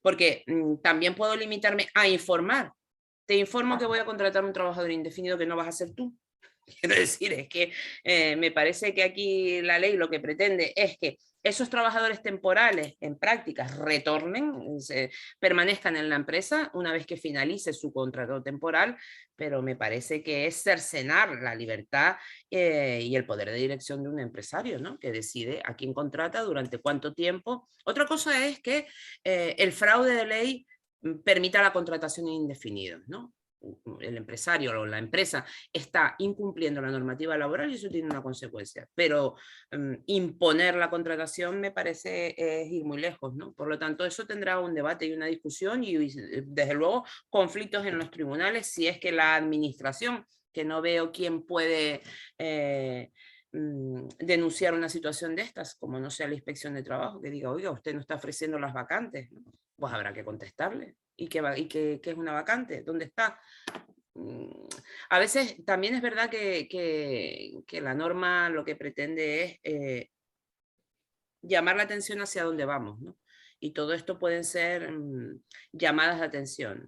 Porque también puedo limitarme a informar. Te informo que voy a contratar un trabajador indefinido que no vas a ser tú. Quiero decir, es que me parece que aquí la ley lo que pretende es que esos trabajadores temporales en prácticas retornen, permanezcan en la empresa una vez que finalice su contrato temporal, pero me parece que es cercenar la libertad y el poder de dirección de un empresario, ¿no? Que decide a quién contrata, durante cuánto tiempo. Otra cosa es que el fraude de ley permita la contratación indefinida, ¿no? El empresario o la empresa está incumpliendo la normativa laboral y eso tiene una consecuencia, pero imponer la contratación me parece ir muy lejos, ¿no? Por lo tanto, eso tendrá un debate y una discusión y desde luego conflictos en los tribunales si es que la administración, que no veo quién puede denunciar una situación de estas, como no sea la inspección de trabajo, que diga, oiga, usted no está ofreciendo las vacantes, ¿no? Pues habrá que contestarle. ¿Y qué es una vacante? ¿Dónde está? A veces también es verdad que la norma lo que pretende es llamar la atención hacia dónde vamos, ¿no? Y todo esto pueden ser llamadas de atención.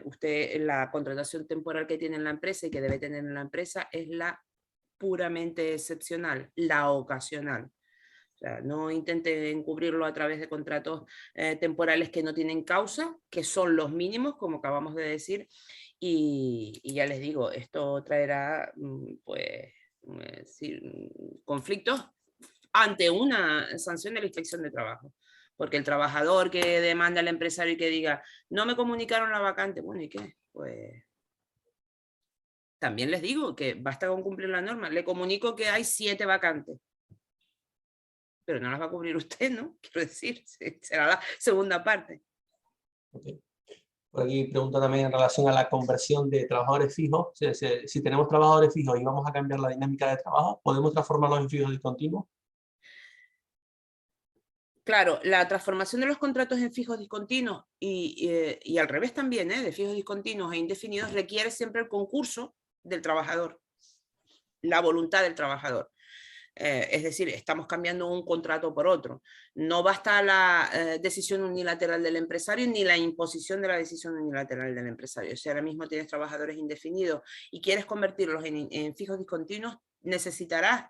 Usted, la contratación temporal que tiene en la empresa y que debe tener en la empresa es la puramente excepcional, la ocasional. O sea, no intente encubrirlo a través de contratos temporales que no tienen causa, que son los mínimos, como acabamos de decir, y ya les digo, esto traerá pues, conflictos ante una sanción de la Inspección de Trabajo. Porque el trabajador que demanda al empresario y que diga, no me comunicaron la vacante, bueno, ¿y qué? Pues también les digo que basta con cumplir la norma. Le comunico que hay 7 vacantes, pero no las va a cubrir usted, ¿no? Quiero decir, será la segunda parte. Okay. Por aquí pregunta también en relación a la conversión de trabajadores fijos. Si tenemos trabajadores fijos y vamos a cambiar la dinámica de trabajo, ¿podemos transformarlos en fijos discontinuos? Claro, la transformación de los contratos en fijos discontinuos y al revés también, de fijos discontinuos e indefinidos, requiere siempre el concurso del trabajador, la voluntad del trabajador. Es decir, estamos cambiando un contrato por otro. No basta la decisión unilateral del empresario ni la imposición de la decisión unilateral del empresario. Si ahora mismo tienes trabajadores indefinidos y quieres convertirlos en fijos discontinuos, necesitarás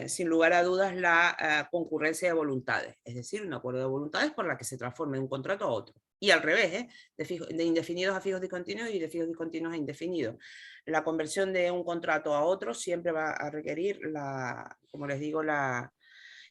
sin lugar a dudas la concurrencia de voluntades, es decir, un acuerdo de voluntades por la que se transforme un contrato a otro. Y al revés, de indefinidos a fijos discontinuos y de fijos discontinuos a indefinidos. La conversión de un contrato a otro siempre va a requerir, como les digo,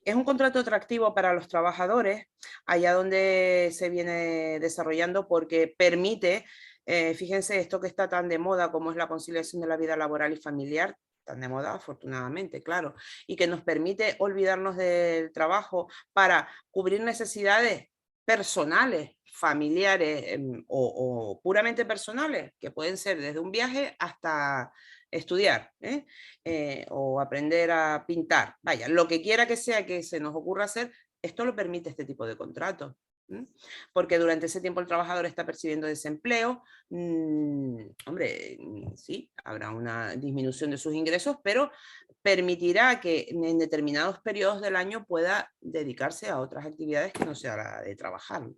es un contrato atractivo para los trabajadores, allá donde se viene desarrollando, porque permite, fíjense, esto que está tan de moda como es la conciliación de la vida laboral y familiar, tan de moda afortunadamente, claro, y que nos permite olvidarnos del trabajo para cubrir necesidades personales, familiares o puramente personales, que pueden ser desde un viaje hasta estudiar o aprender a pintar. Vaya, lo que quiera que sea que se nos ocurra hacer, esto lo permite este tipo de contratos. Porque durante ese tiempo el trabajador está percibiendo desempleo, hombre, sí, habrá una disminución de sus ingresos, pero permitirá que en determinados periodos del año pueda dedicarse a otras actividades que no sea la de trabajar.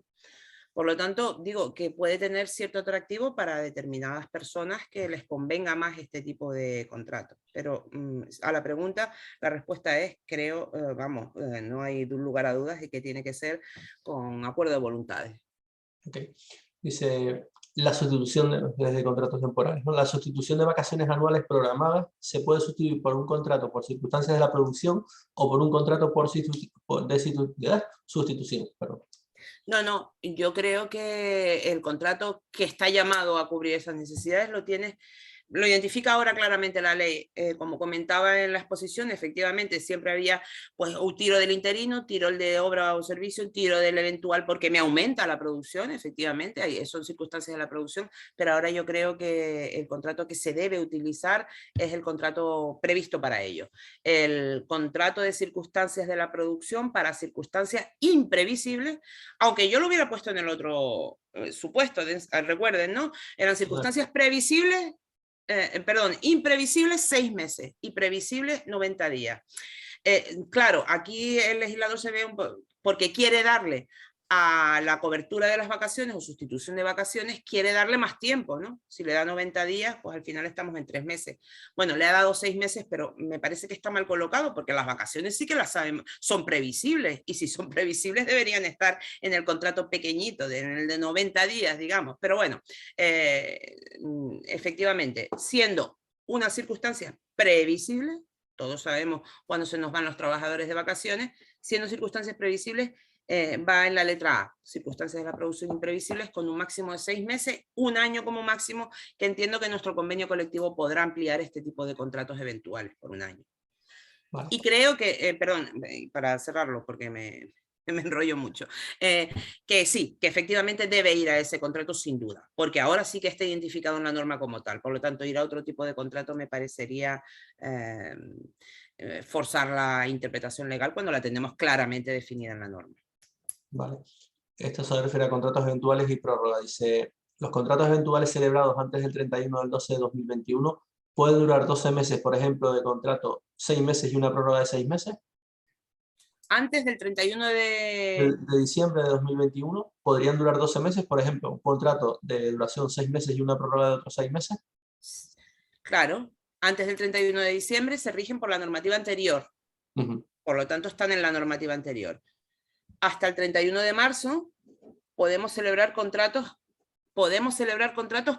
Por lo tanto, digo que puede tener cierto atractivo para determinadas personas que les convenga más este tipo de contrato. Pero a la pregunta, la respuesta es, creo, no hay lugar a dudas de que tiene que ser con acuerdo de voluntades. Okay. Dice, la sustitución de contratos temporales, ¿no? La sustitución de vacaciones anuales programadas se puede sustituir por un contrato por circunstancias de la producción o por un contrato de sustitución. Perdón. No, yo creo que el contrato que está llamado a cubrir esas necesidades lo identifica ahora claramente la ley. Como comentaba en la exposición, efectivamente siempre había pues un tiro del interino, tiro el de obra o servicio, un tiro del eventual porque me aumenta la producción, efectivamente, son circunstancias de la producción, pero ahora yo creo que el contrato que se debe utilizar es el contrato previsto para ello. El contrato de circunstancias de la producción para circunstancias imprevisibles, aunque yo lo hubiera puesto en el otro supuesto, recuerden, ¿no? Eran circunstancias previsibles, imprevisibles 6 meses y previsibles 90 días. Claro, aquí el legislador se ve porque quiere darle a la cobertura de las vacaciones o sustitución de vacaciones, quiere darle más tiempo, ¿no? Si le da 90 días, pues al final estamos en 3 meses. Bueno, le ha dado 6 meses, pero me parece que está mal colocado porque las vacaciones sí que las sabemos, son previsibles, y si son previsibles deberían estar en el contrato pequeñito, en el de 90 días, digamos. Pero bueno, efectivamente, siendo una circunstancia previsible, todos sabemos cuándo se nos van los trabajadores de vacaciones, siendo circunstancias previsibles, va en la letra A, circunstancias de la producción imprevisibles con un máximo de 6 meses, un año como máximo, que entiendo que nuestro convenio colectivo podrá ampliar este tipo de contratos eventuales por un año. Vale. Y creo que, perdón, para cerrarlo porque me enrollo mucho, que sí, que efectivamente debe ir a ese contrato sin duda, porque ahora sí que está identificado en la norma como tal, por lo tanto ir a otro tipo de contrato me parecería forzar la interpretación legal cuando la tenemos claramente definida en la norma. Vale. Esto se refiere a contratos eventuales y prórroga. Dice, los contratos eventuales celebrados antes del 31 del 12 de 2021 pueden durar 12 meses, por ejemplo, de contrato 6 meses y una prórroga de 6 meses. Antes del 31 de diciembre de 2021, podrían durar 12 meses, por ejemplo, un contrato de duración 6 meses y una prórroga de otros 6 meses. Claro, antes del 31 de diciembre se rigen por la normativa anterior. Por lo tanto, están en la normativa anterior. Hasta el 31 de marzo podemos celebrar contratos,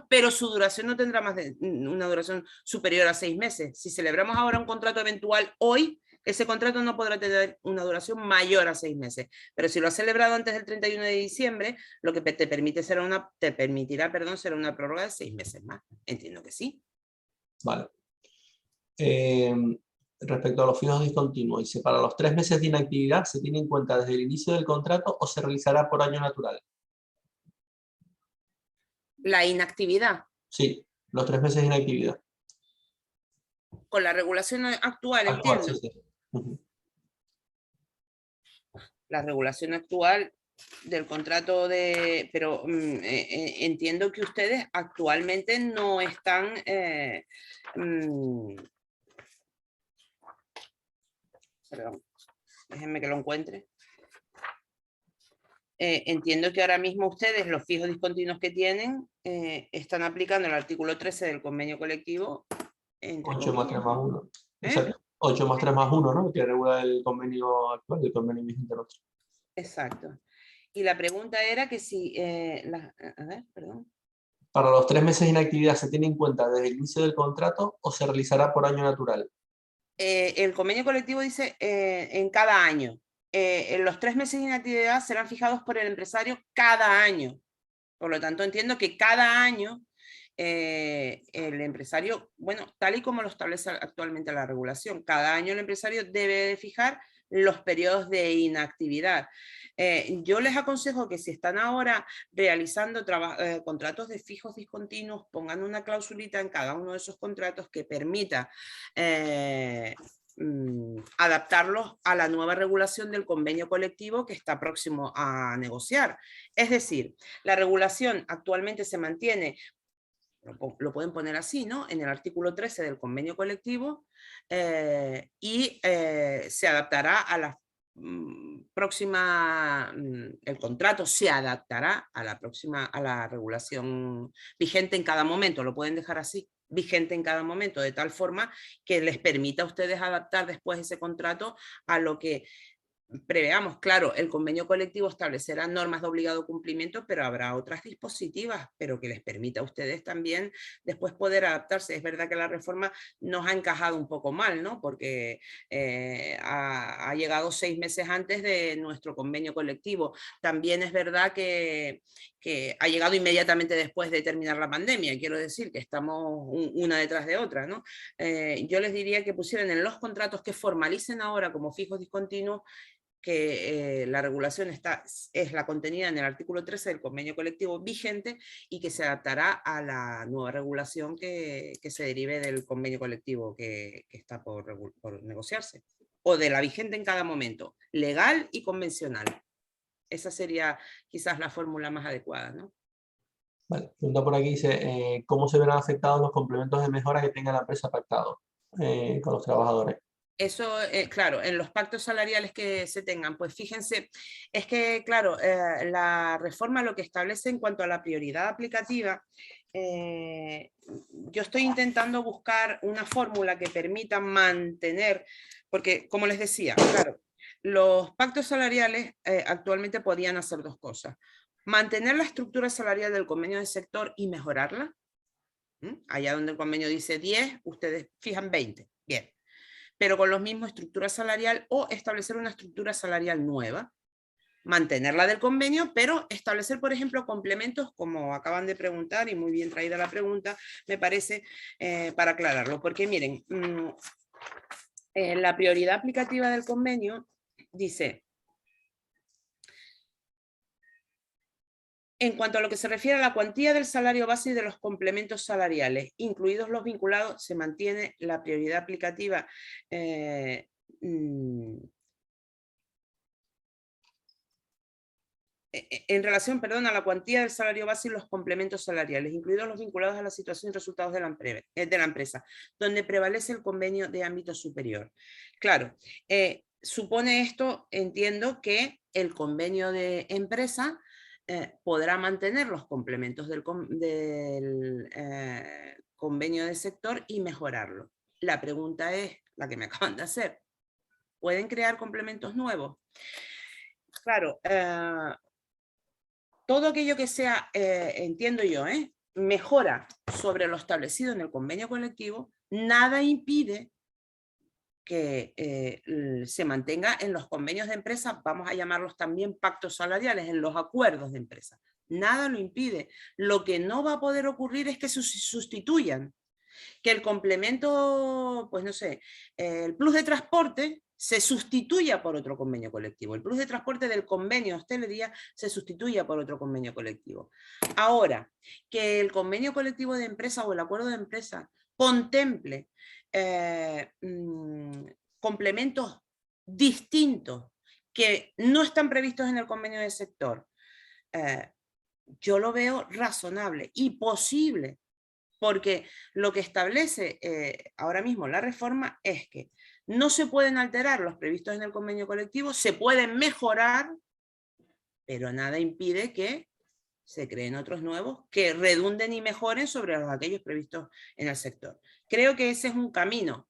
pero su duración no tendrá más de una duración superior a 6 meses. Si celebramos ahora un contrato eventual hoy, ese contrato no podrá tener una duración mayor a 6 meses. Pero si lo has celebrado antes del 31 de diciembre, lo que te permitirá, será una prórroga de 6 meses más. Entiendo que sí. Vale. Respecto a los fijos discontinuos, dice, para los 3 meses de inactividad, ¿se tiene en cuenta desde el inicio del contrato o se realizará por año natural? La inactividad. Sí, los 3 meses de inactividad. Con la regulación actual, entiendo. Sí, sí. La regulación actual del contrato de... Pero entiendo que ustedes actualmente no están... perdón, déjenme que lo encuentre. Entiendo que ahora mismo ustedes, los fijos discontinuos que tienen, están aplicando el artículo 13 del convenio colectivo. 8 más 3 más 1. Exacto. 8 más 3 más 1, ¿no? Que regula el convenio actual, el convenio vigente nuestro. Exacto. Y la pregunta era que si... a ver, perdón. Para los 3 meses de inactividad, ¿se tiene en cuenta desde el inicio del contrato o se realizará por año natural? El convenio colectivo dice en cada año. En los 3 meses de inactividad serán fijados por el empresario cada año. Por lo tanto, entiendo que cada año el empresario, bueno, tal y como lo establece actualmente la regulación, cada año el empresario debe de fijar los periodos de inactividad. Yo les aconsejo que si están ahora realizando contratos de fijos discontinuos, pongan una clausulita en cada uno de esos contratos que permita adaptarlos a la nueva regulación del convenio colectivo que está próximo a negociar. Es decir, la regulación actualmente se mantiene, lo pueden poner así, ¿no? En el artículo 13 del convenio colectivo y se adaptará a la próxima, el contrato se adaptará a la regulación vigente en cada momento, lo pueden dejar así, vigente en cada momento, de tal forma que les permita a ustedes adaptar después ese contrato a lo que preveamos. Claro, el convenio colectivo establecerá normas de obligado cumplimiento, pero habrá otras dispositivas, pero que les permita a ustedes también después poder adaptarse. Es verdad que la reforma nos ha encajado un poco mal, ¿no? Porque ha llegado 6 meses antes de nuestro convenio colectivo. También es verdad que ha llegado inmediatamente después de terminar la pandemia. Quiero decir que estamos una detrás de otra, ¿no? Yo les diría que pusieran en los contratos que formalicen ahora como fijos discontinuos que la regulación es la contenida en el artículo 13 del convenio colectivo vigente y que se adaptará a la nueva regulación que se derive del convenio colectivo que está por negociarse, o de la vigente en cada momento, legal y convencional. Esa sería quizás la fórmula más adecuada, ¿no? Vale, pregunta por aquí, dice, ¿cómo se verán afectados los complementos de mejora que tenga la empresa pactado con los trabajadores? Eso, claro, en los pactos salariales que se tengan, pues fíjense, es que, claro, la reforma lo que establece en cuanto a la prioridad aplicativa, yo estoy intentando buscar una fórmula que permita mantener, porque como les decía, claro, los pactos salariales actualmente podían hacer dos cosas: mantener la estructura salarial del convenio de sector y mejorarla. Allá donde el convenio dice 10, ustedes fijan 20, bien, pero con los mismos estructura salarial, o establecer una estructura salarial nueva, mantenerla del convenio, pero establecer, por ejemplo, complementos, como acaban de preguntar, y muy bien traída la pregunta, me parece, para aclararlo, porque miren, la prioridad aplicativa del convenio dice: en cuanto a lo que se refiere a la cuantía del salario base y de los complementos salariales, incluidos los vinculados, se mantiene la prioridad aplicativa en relación, perdón, a la cuantía del salario base y los complementos salariales, incluidos los vinculados a la situación y resultados de la empresa, donde prevalece el convenio de ámbito superior. Claro, supone esto, entiendo que el convenio de empresa podrá mantener los complementos del convenio de sector y mejorarlo. La pregunta es la que me acaban de hacer. ¿Pueden crear complementos nuevos? Claro, todo aquello que sea, entiendo yo, mejora sobre lo establecido en el convenio colectivo, nada impide que se mantenga en los convenios de empresa, vamos a llamarlos también pactos salariales, en los acuerdos de empresa. Nada lo impide. Lo que no va a poder ocurrir es que se sustituyan. Que el complemento, pues no sé, el plus de transporte se sustituya por otro convenio colectivo. El plus de transporte del convenio de hostelería se sustituya por otro convenio colectivo. Ahora, que el convenio colectivo de empresa o el acuerdo de empresa contemple complementos distintos que no están previstos en el convenio de sector, yo lo veo razonable y posible, porque lo que establece ahora mismo la reforma es que no se pueden alterar los previstos en el convenio colectivo, se pueden mejorar, pero nada impide que se creen otros nuevos que redunden y mejoren sobre los aquellos previstos en el sector. Creo que ese es un camino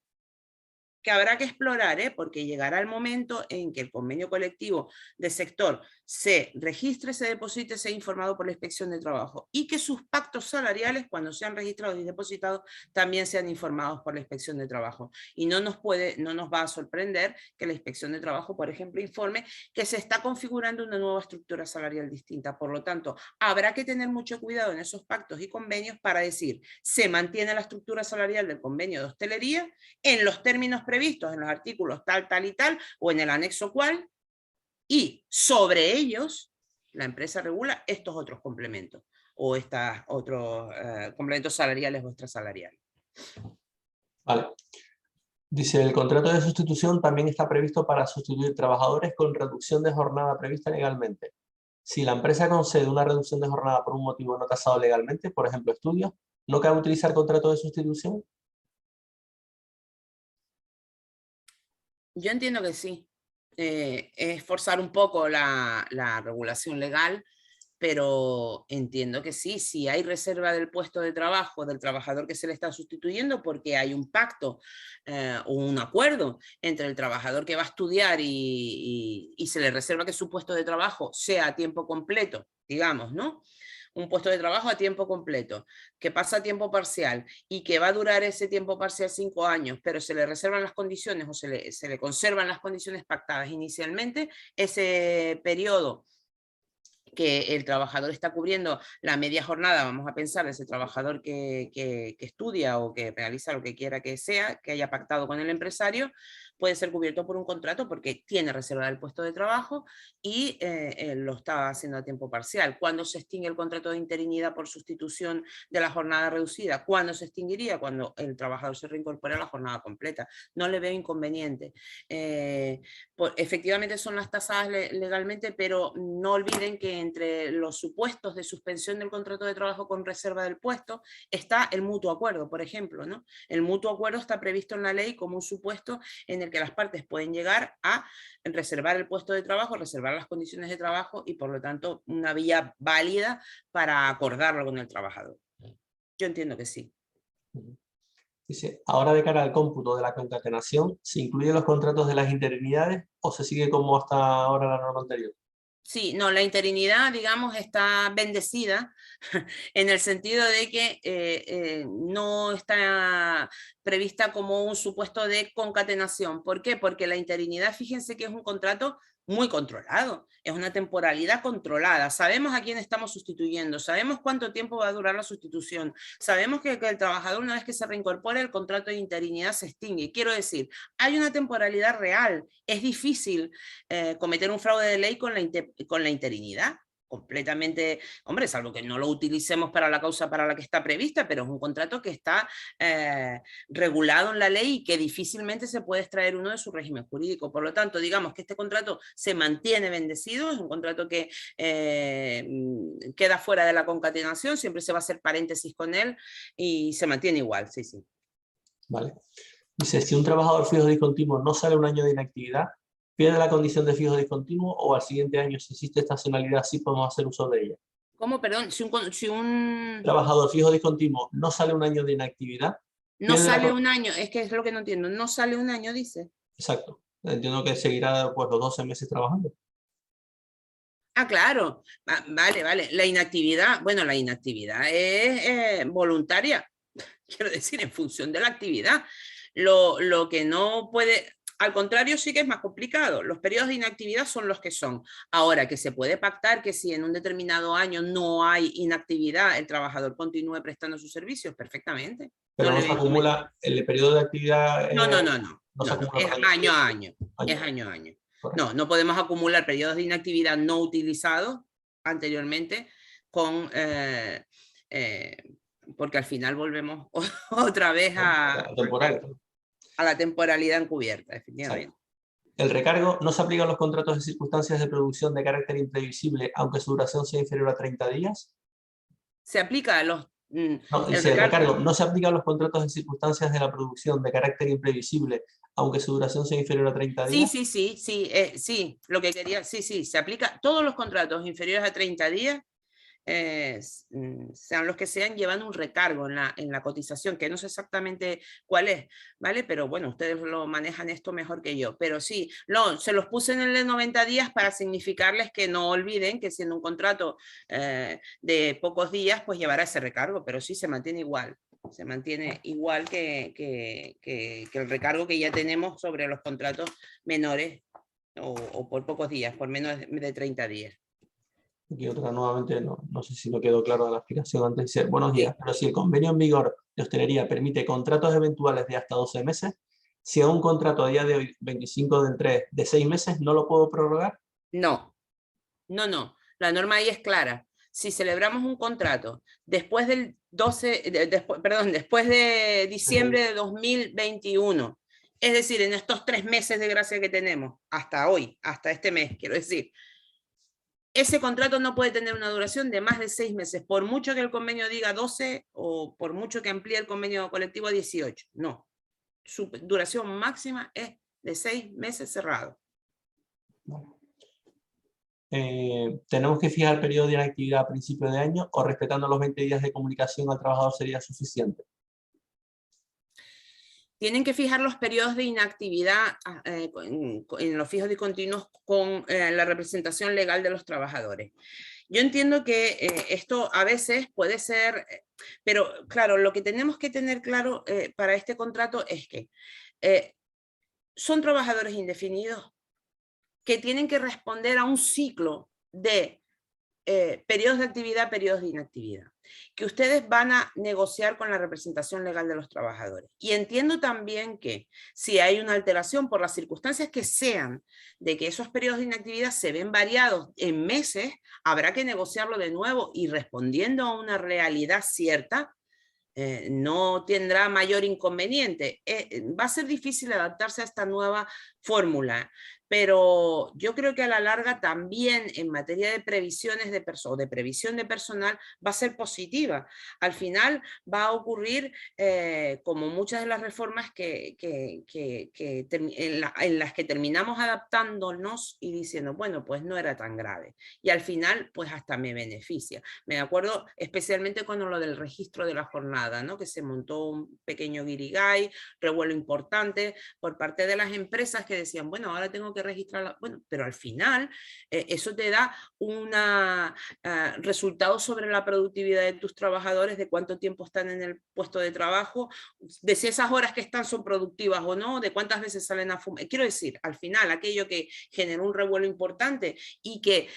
que habrá que explorar, porque llegará el momento en que el convenio colectivo de sector se registre, se deposite, sea informado por la Inspección de Trabajo y que sus pactos salariales, cuando sean registrados y depositados, también sean informados por la Inspección de Trabajo. Y no nos va a sorprender que la Inspección de Trabajo, por ejemplo, informe que se está configurando una nueva estructura salarial distinta. Por lo tanto, habrá que tener mucho cuidado en esos pactos y convenios para decir, se mantiene la estructura salarial del convenio de hostelería en los términos previstos en los artículos tal, tal y tal, o en el anexo cual, y sobre ellos la empresa regula estos otros complementos, o estos otros complementos salariales o extrasalariales. Vale. Dice, el contrato de sustitución también está previsto para sustituir trabajadores con reducción de jornada prevista legalmente. Si la empresa concede una reducción de jornada por un motivo no tasado legalmente, por ejemplo estudios, ¿no cabe utilizar contrato de sustitución? Yo entiendo que sí. Es forzar un poco la regulación legal, pero entiendo que sí, si hay reserva del puesto de trabajo del trabajador que se le está sustituyendo porque hay un pacto o un acuerdo entre el trabajador que va a estudiar y se le reserva que su puesto de trabajo sea a tiempo completo, digamos, ¿no? Un puesto de trabajo a tiempo completo, que pasa a tiempo parcial y que va a durar ese tiempo parcial 5 años, pero se le reservan las condiciones o se le conservan las condiciones pactadas inicialmente, ese periodo que el trabajador está cubriendo la media jornada, vamos a pensar, ese trabajador que estudia o que realiza lo que quiera que sea, que haya pactado con el empresario, puede ser cubierto por un contrato porque tiene reserva del puesto de trabajo y lo está haciendo a tiempo parcial. ¿Cuándo se extingue el contrato de interinidad por sustitución de la jornada reducida? ¿Cuándo se extinguiría? Cuando el trabajador se reincorpore a la jornada completa. No le veo inconveniente. Efectivamente son las tasadas legalmente, pero no olviden que entre los supuestos de suspensión del contrato de trabajo con reserva del puesto está el mutuo acuerdo, por ejemplo, ¿no? El mutuo acuerdo está previsto en la ley como un supuesto en el que las partes pueden llegar a reservar el puesto de trabajo, reservar las condiciones de trabajo y por lo tanto una vía válida para acordarlo con el trabajador. Yo entiendo que sí. Dice, ahora de cara al cómputo de la concatenación, ¿se incluyen los contratos de las interinidades o se sigue como hasta ahora la norma anterior? Sí, no, la interinidad, digamos, está bendecida en el sentido de que no está prevista como un supuesto de concatenación. ¿Por qué? Porque la interinidad, fíjense que es un contrato muy controlado, es una temporalidad controlada, sabemos a quién estamos sustituyendo, sabemos cuánto tiempo va a durar la sustitución, sabemos que el trabajador una vez que se reincorpora el contrato de interinidad se extingue. Quiero decir, hay una temporalidad real, es difícil cometer un fraude de ley con la interinidad, completamente, hombre, salvo que no lo utilicemos para la causa para la que está prevista, pero es un contrato que está regulado en la ley y que difícilmente se puede extraer uno de su régimen jurídico. Por lo tanto, digamos que este contrato se mantiene bendecido, es un contrato que queda fuera de la concatenación, siempre se va a hacer paréntesis con él y se mantiene igual, sí, sí. Vale. Dice, si un trabajador fijo discontinuo no sale un año de inactividad, pierde la condición de fijo discontinuo o al siguiente año, si existe estacionalidad, sí podemos hacer uso de ella. ¿Cómo? Perdón, si un Trabajador fijo discontinuo no sale un año de inactividad, no pierde sale la... un año, es que es lo que no entiendo, no sale un año, dice. Exacto. Entiendo que seguirá pues, los 12 meses trabajando. Ah, claro, vale, vale. La inactividad, bueno, la inactividad es voluntaria, quiero decir, en función de la actividad. Lo que no puede, al contrario, sí que es más complicado. Los periodos de inactividad son los que son. Ahora, que se puede pactar que si en un determinado año no hay inactividad, el trabajador continúe prestando sus servicios perfectamente. Pero No no le se veo inconveniente. acumula, el periodo de actividad No, no, no, no, no se no, no, acumula es para el año año a siguiente. año, Año, es año a año. correcto. No, no podemos acumular periodos de inactividad no utilizados anteriormente con, eh, porque al final volvemos otra vez Temporal. a la temporalidad encubierta, efectivamente. Exacto. El recargo no se aplica a los contratos de circunstancias de producción de carácter imprevisible, aunque su duración sea inferior a 30 días. Se aplica a los... No, el dice, el recargo, recargo no se aplica a los contratos de circunstancias de la producción de carácter imprevisible, aunque su duración sea inferior a 30 sí, días. sí, sí, sí, sí, lo que quería, sí, sí, se aplica todos los contratos inferiores a 30 días sean los que sean, llevan un recargo en la cotización, que no sé exactamente cuál es, ¿vale? Pero bueno, ustedes lo manejan esto mejor que yo. Pero sí, se los puse en el de 90 días para significarles que no olviden que siendo un contrato de pocos días, pues llevará ese recargo, pero sí se mantiene igual. Se mantiene igual que el recargo que ya tenemos sobre los contratos menores o por pocos días, por menos de 30 días. Aquí otra nuevamente, no sé si no quedó claro la explicación antes. Dice, buenos días, Sí. pero si el convenio en vigor de hostelería permite contratos eventuales de hasta 12 meses, si a un contrato a día de hoy, 25 de 3, de 6 meses, ¿no lo puedo prorrogar? No, no, no. La norma ahí es clara. Si celebramos un contrato después del 12, después de diciembre de 2021, es decir, en estos 3 meses de gracia que tenemos, hasta hoy, hasta este mes, quiero decir, ese contrato no puede tener una duración de más de 6 meses, por mucho que el convenio diga 12 o por mucho que amplíe el convenio colectivo a 18. No, su duración máxima es de 6 meses cerrado. ¿Tenemos que fijar el periodo de inactividad a principio de año o respetando los 20 días de comunicación al trabajador sería suficiente? Tienen que fijar los periodos de inactividad en los fijos discontinuos con la representación legal de los trabajadores. Yo entiendo que esto a veces puede ser, pero claro, lo que tenemos que tener claro para este contrato es que son trabajadores indefinidos que tienen que responder a un ciclo de periodos de actividad, periodos de inactividad, que ustedes van a negociar con la representación legal de los trabajadores. Y entiendo también que si hay una alteración por las circunstancias que sean de que esos periodos de inactividad se ven variados en meses, habrá que negociarlo de nuevo y respondiendo a una realidad cierta, no tendrá mayor inconveniente. Va a ser difícil adaptarse a esta nueva fórmula, pero yo creo que a la larga también en materia de previsiones de previsión de personal va a ser positiva. Al final va a ocurrir como muchas de las reformas en las que terminamos adaptándonos y diciendo, bueno, pues no era tan grave. Y al final, pues hasta me beneficia. Me acuerdo especialmente con lo del registro de la jornada, ¿no? Que se montó un pequeño guirigay, revuelo importante por parte de las empresas que decían, bueno, ahora tengo que registrarla, bueno, pero al final eso te da un resultado sobre la productividad de tus trabajadores, de cuánto tiempo están en el puesto de trabajo, de si esas horas que están son productivas o no, de cuántas veces salen a fumar. Quiero decir, al final, aquello que generó un revuelo importante y que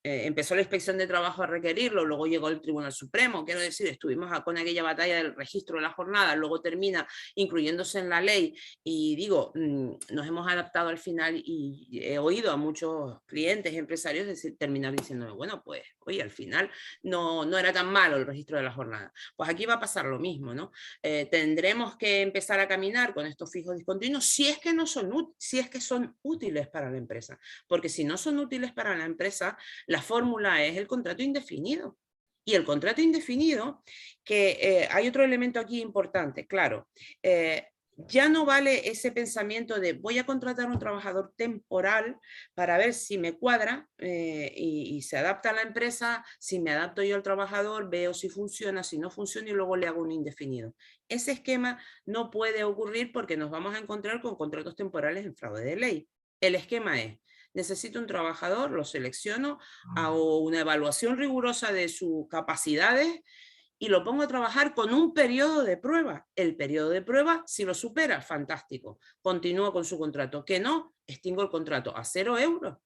empezó la inspección de trabajo a requerirlo, luego llegó el Tribunal Supremo, quiero decir, estuvimos con aquella batalla del registro de la jornada, luego termina incluyéndose en la ley y digo, nos hemos adaptado al final y he oído a muchos clientes, empresarios terminar diciendo, bueno, pues, oye, al final no era tan malo el registro de la jornada. Pues aquí va a pasar lo mismo, ¿no? Tendremos que empezar a caminar con estos fijos discontinuos si es que son útiles para la empresa, porque si no son útiles para la empresa, la fórmula es el contrato indefinido. Y el contrato indefinido, que hay otro elemento aquí importante, claro, Ya no vale ese pensamiento de voy a contratar a un trabajador temporal para ver si me cuadra y se adapta a la empresa, si me adapto yo al trabajador, veo si funciona, si no funciona y luego le hago un indefinido. Ese esquema no puede ocurrir porque nos vamos a encontrar con contratos temporales en fraude de ley. El esquema es, necesito un trabajador, lo selecciono, hago una evaluación rigurosa de sus capacidades y lo pongo a trabajar con un periodo de prueba. El periodo de prueba, si lo supera, fantástico. Continúo con su contrato. Que no, extingo el contrato a 0 euros.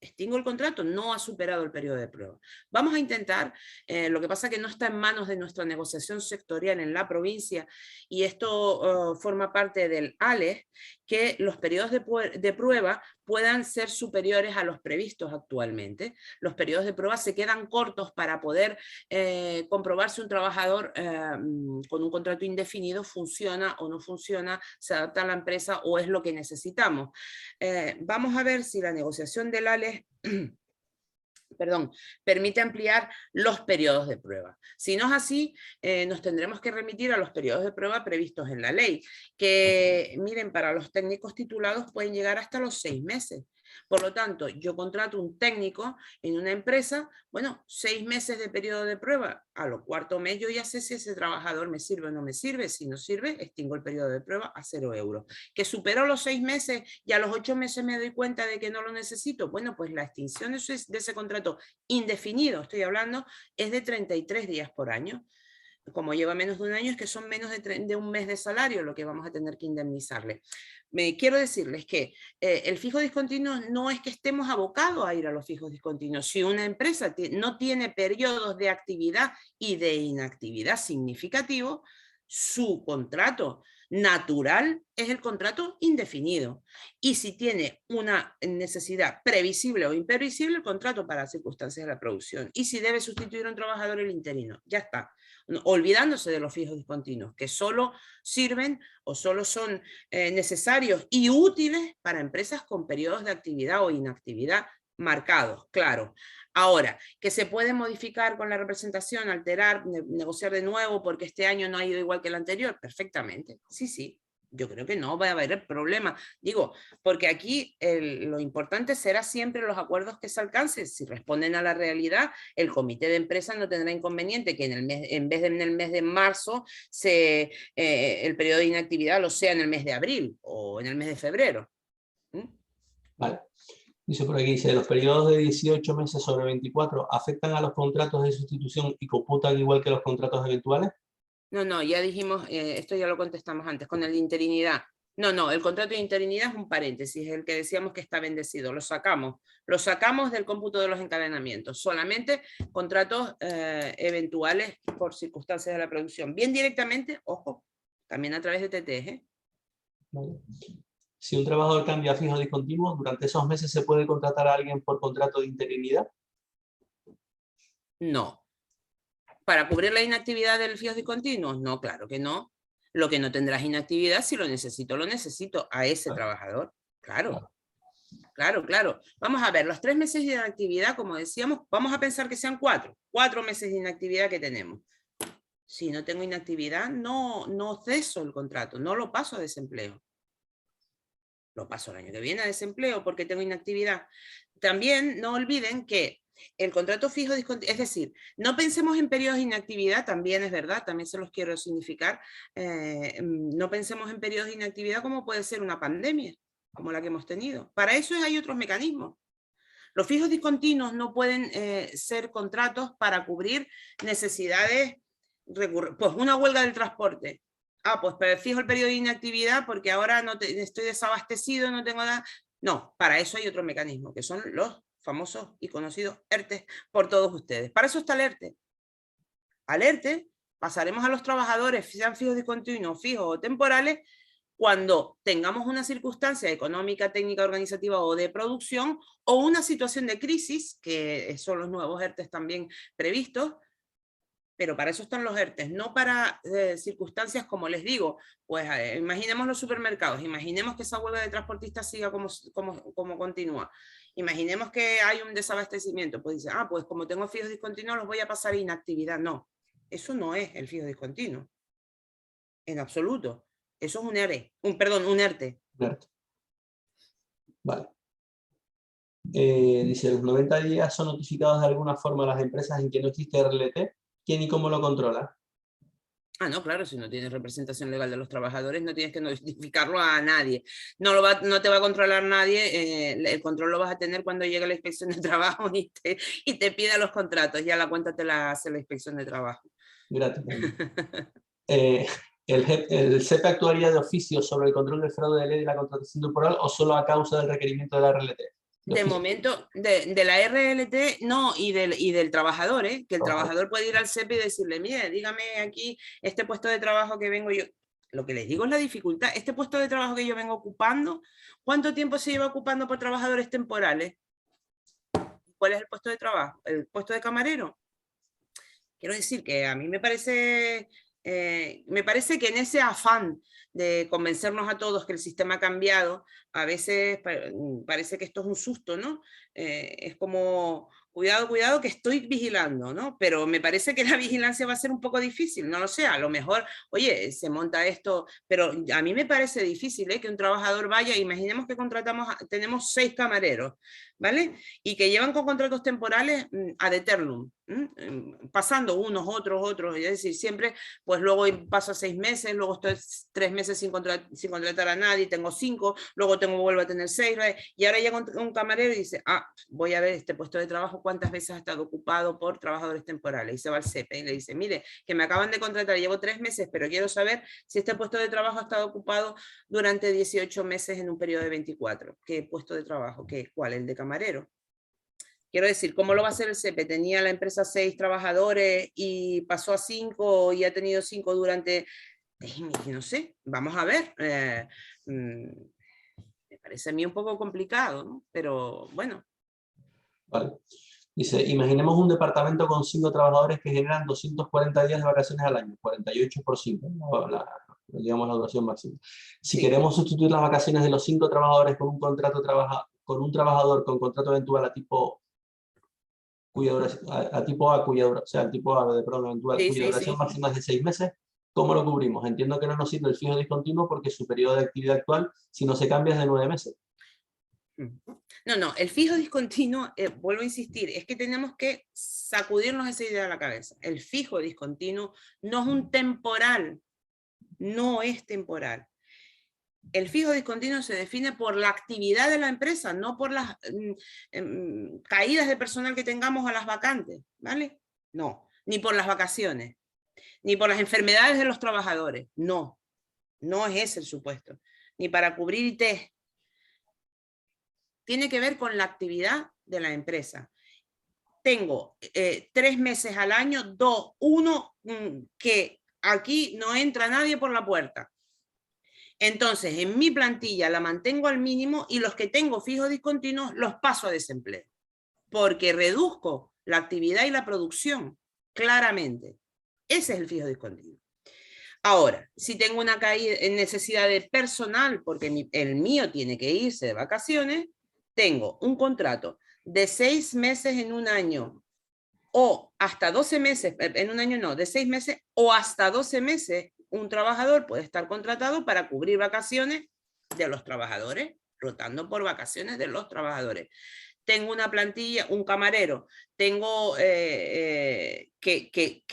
Extingo el contrato, no ha superado el periodo de prueba. Vamos a intentar, lo que pasa es que no está en manos de nuestra negociación sectorial en la provincia y esto forma parte del ALES, que los periodos de prueba puedan ser superiores a los previstos actualmente. Los periodos de prueba se quedan cortos para poder comprobar si un trabajador con un contrato indefinido funciona o no funciona, se adapta a la empresa o es lo que necesitamos. Vamos a ver si la negociación del ALES permite ampliar los periodos de prueba. Si no es así, nos tendremos que remitir a los periodos de prueba previstos en la ley, que miren, para los técnicos titulados pueden llegar hasta los 6 meses. Por lo tanto, yo contrato un técnico en una empresa, bueno, 6 meses de periodo de prueba, a lo cuarto mes yo ya sé si ese trabajador me sirve o no me sirve, si no sirve, extingo el periodo de prueba a 0 euros. Que superó los 6 meses y a los 8 meses me doy cuenta de que no lo necesito, bueno, pues la extinción de ese contrato indefinido, estoy hablando, es de 33 días por año. Como lleva menos de un año, es que son menos de un mes de salario lo que vamos a tener que indemnizarle. Quiero decirles que el fijo discontinuo no es que estemos abocados a ir a los fijos discontinuos. Si una empresa no tiene periodos de actividad y de inactividad significativos, su contrato natural es el contrato indefinido. Y si tiene una necesidad previsible o imprevisible, el contrato para circunstancias de la producción. Y si debe sustituir a un trabajador, el interino. Ya está. Olvidándose de los fijos discontinuos, que solo sirven o solo son necesarios y útiles para empresas con periodos de actividad o inactividad marcados, claro. Ahora, que se puede modificar con la representación, alterar, negociar de nuevo porque este año no ha ido igual que el anterior, perfectamente. Sí, sí. Yo creo que no va a haber problema. Digo, porque aquí lo importante será siempre los acuerdos que se alcancen. Si responden a la realidad, el comité de empresa no tendrá inconveniente que en vez de en el mes de marzo, el periodo de inactividad lo sea en el mes de abril o en el mes de febrero. Vale. Dice por aquí, dice, los periodos de 18 meses sobre 24 afectan a los contratos de sustitución y computan igual que los contratos eventuales. No, ya dijimos, esto ya lo contestamos antes, con el de interinidad. No, el contrato de interinidad es un paréntesis, el que decíamos que está bendecido, lo sacamos del cómputo de los encadenamientos, solamente contratos eventuales por circunstancias de la producción, bien directamente, ojo, también a través de TT. Vale. Si un trabajador cambia a fijo discontinuo, durante esos meses se puede contratar a alguien por contrato de interinidad. No. ¿Para cubrir la inactividad del fijo discontinuo? No, claro que no. Lo que no tendrás inactividad, si lo necesito a ese trabajador. Claro. Claro. Vamos a ver, los 3 meses de inactividad, como decíamos, vamos a pensar que sean 4 meses de inactividad que tenemos. Si no tengo inactividad, no ceso el contrato, no lo paso a desempleo. Lo paso el año que viene a desempleo porque tengo inactividad. También no olviden que el contrato fijo discontinuo, es decir, no pensemos en periodos de inactividad, también es verdad, también se los quiero significar, no pensemos en periodos de inactividad como puede ser una pandemia, como la que hemos tenido. Para eso hay otros mecanismos. Los fijos discontinuos no pueden ser contratos para cubrir necesidades, pues una huelga del transporte. Pues fijo el periodo de inactividad porque ahora estoy desabastecido, no tengo nada. No, para eso hay otro mecanismo, que son los famosos y conocidos ERTE por todos ustedes. Para eso está el ERTE. Al ERTE pasaremos a los trabajadores, sean fijos discontinuos, fijos o temporales, cuando tengamos una circunstancia económica, técnica, organizativa o de producción, o una situación de crisis, que son los nuevos ERTEs también previstos, pero para eso están los ERTEs, no para circunstancias como les digo, pues imaginemos los supermercados, imaginemos que esa huelga de transportistas siga como continúa, imaginemos que hay un desabastecimiento, pues dice, pues como tengo fijos discontinuos los voy a pasar a inactividad. No, eso no es el fijo discontinuo, en absoluto. Eso es un ERE, un ERTE. Vale. Dice, los 90 días son notificados de alguna forma a las empresas en que no existe RLT. ¿Quién y cómo lo controla? Ah, no, claro, si no tienes representación legal de los trabajadores, no tienes que notificarlo a nadie. No te va a controlar nadie, el control lo vas a tener cuando llegue la inspección de trabajo y te pida los contratos. Ya la cuenta te la hace la inspección de trabajo. Gratis. ¿El SEPE actuaría de oficio sobre el control del fraude de ley de la contratación temporal o solo a causa del requerimiento de la RLT? De momento, de la RLT, no, y del trabajador, que el trabajador puede ir al SEPE y decirle, mire, dígame aquí este puesto de trabajo que vengo yo. Lo que les digo es la dificultad. Este puesto de trabajo que yo vengo ocupando, ¿cuánto tiempo se lleva ocupando por trabajadores temporales? ¿Cuál es el puesto de trabajo? ¿El puesto de camarero? Quiero decir que a mí me parece que en ese afán de convencernos a todos que el sistema ha cambiado, a veces parece que esto es un susto, ¿no? Es como, cuidado, cuidado, que estoy vigilando, ¿no? Pero me parece que la vigilancia va a ser un poco difícil, no lo sé, a lo mejor, oye, se monta esto, pero a mí me parece difícil, que un trabajador vaya, imaginemos que tenemos 6 camareros, ¿vale? Y que llevan con contratos temporales ad eternum, pasando unos, otros, es decir, siempre, pues luego paso 6 meses, luego estoy 3 meses sin contratar a nadie, tengo 5, luego vuelvo a tener 6, y ahora llega un camarero y dice, voy a ver este puesto de trabajo, cuántas veces ha estado ocupado por trabajadores temporales, y se va al SEPE y le dice, mire, que me acaban de contratar, llevo 3 meses, pero quiero saber si este puesto de trabajo ha estado ocupado durante 18 meses en un periodo de 24. ¿Qué puesto de trabajo? ¿Cuál? El de camarero. Quiero decir, ¿cómo lo va a hacer el SEPE? Tenía la empresa 6 trabajadores y pasó a 5 y ha tenido 5 durante, no sé, vamos a ver. Me parece a mí un poco complicado, ¿no? Pero bueno. Vale. Dice, imaginemos un departamento con 5 trabajadores que generan 240 días de vacaciones al año, 48 por 5, digamos la duración máxima. Si queremos sustituir las vacaciones de los 5 trabajadores con un trabajador con contrato eventual a tipo cuya duración, cuya duración máxima es de 6 meses, ¿cómo lo cubrimos? Entiendo que no nos sirve el fijo discontinuo porque su periodo de actividad actual, si no se cambia, es de 9 meses. No, el fijo discontinuo, vuelvo a insistir, es que tenemos que sacudirnos esa idea de la cabeza. El fijo discontinuo no es un temporal, no es temporal. El fijo discontinuo se define por la actividad de la empresa, no por las caídas de personal que tengamos a las vacantes, ¿vale? No, ni por las vacaciones, ni por las enfermedades de los trabajadores, no es ese el supuesto, ni para cubrir IT. Tiene que ver con la actividad de la empresa. Tengo 3 meses al año, 1 que aquí no entra nadie por la puerta. Entonces, en mi plantilla la mantengo al mínimo y los que tengo fijos discontinuos los paso a desempleo, porque reduzco la actividad y la producción, claramente. Ese es el fijo discontinuo. Ahora, si tengo una necesidad de personal, porque el mío tiene que irse de vacaciones, tengo un contrato de 6 meses en un año, o hasta 12 meses, en un año no, de 6 meses o hasta 12 meses, un trabajador puede estar contratado para cubrir vacaciones de los trabajadores, rotando por vacaciones de los trabajadores. Tengo una plantilla, un camarero, tengo que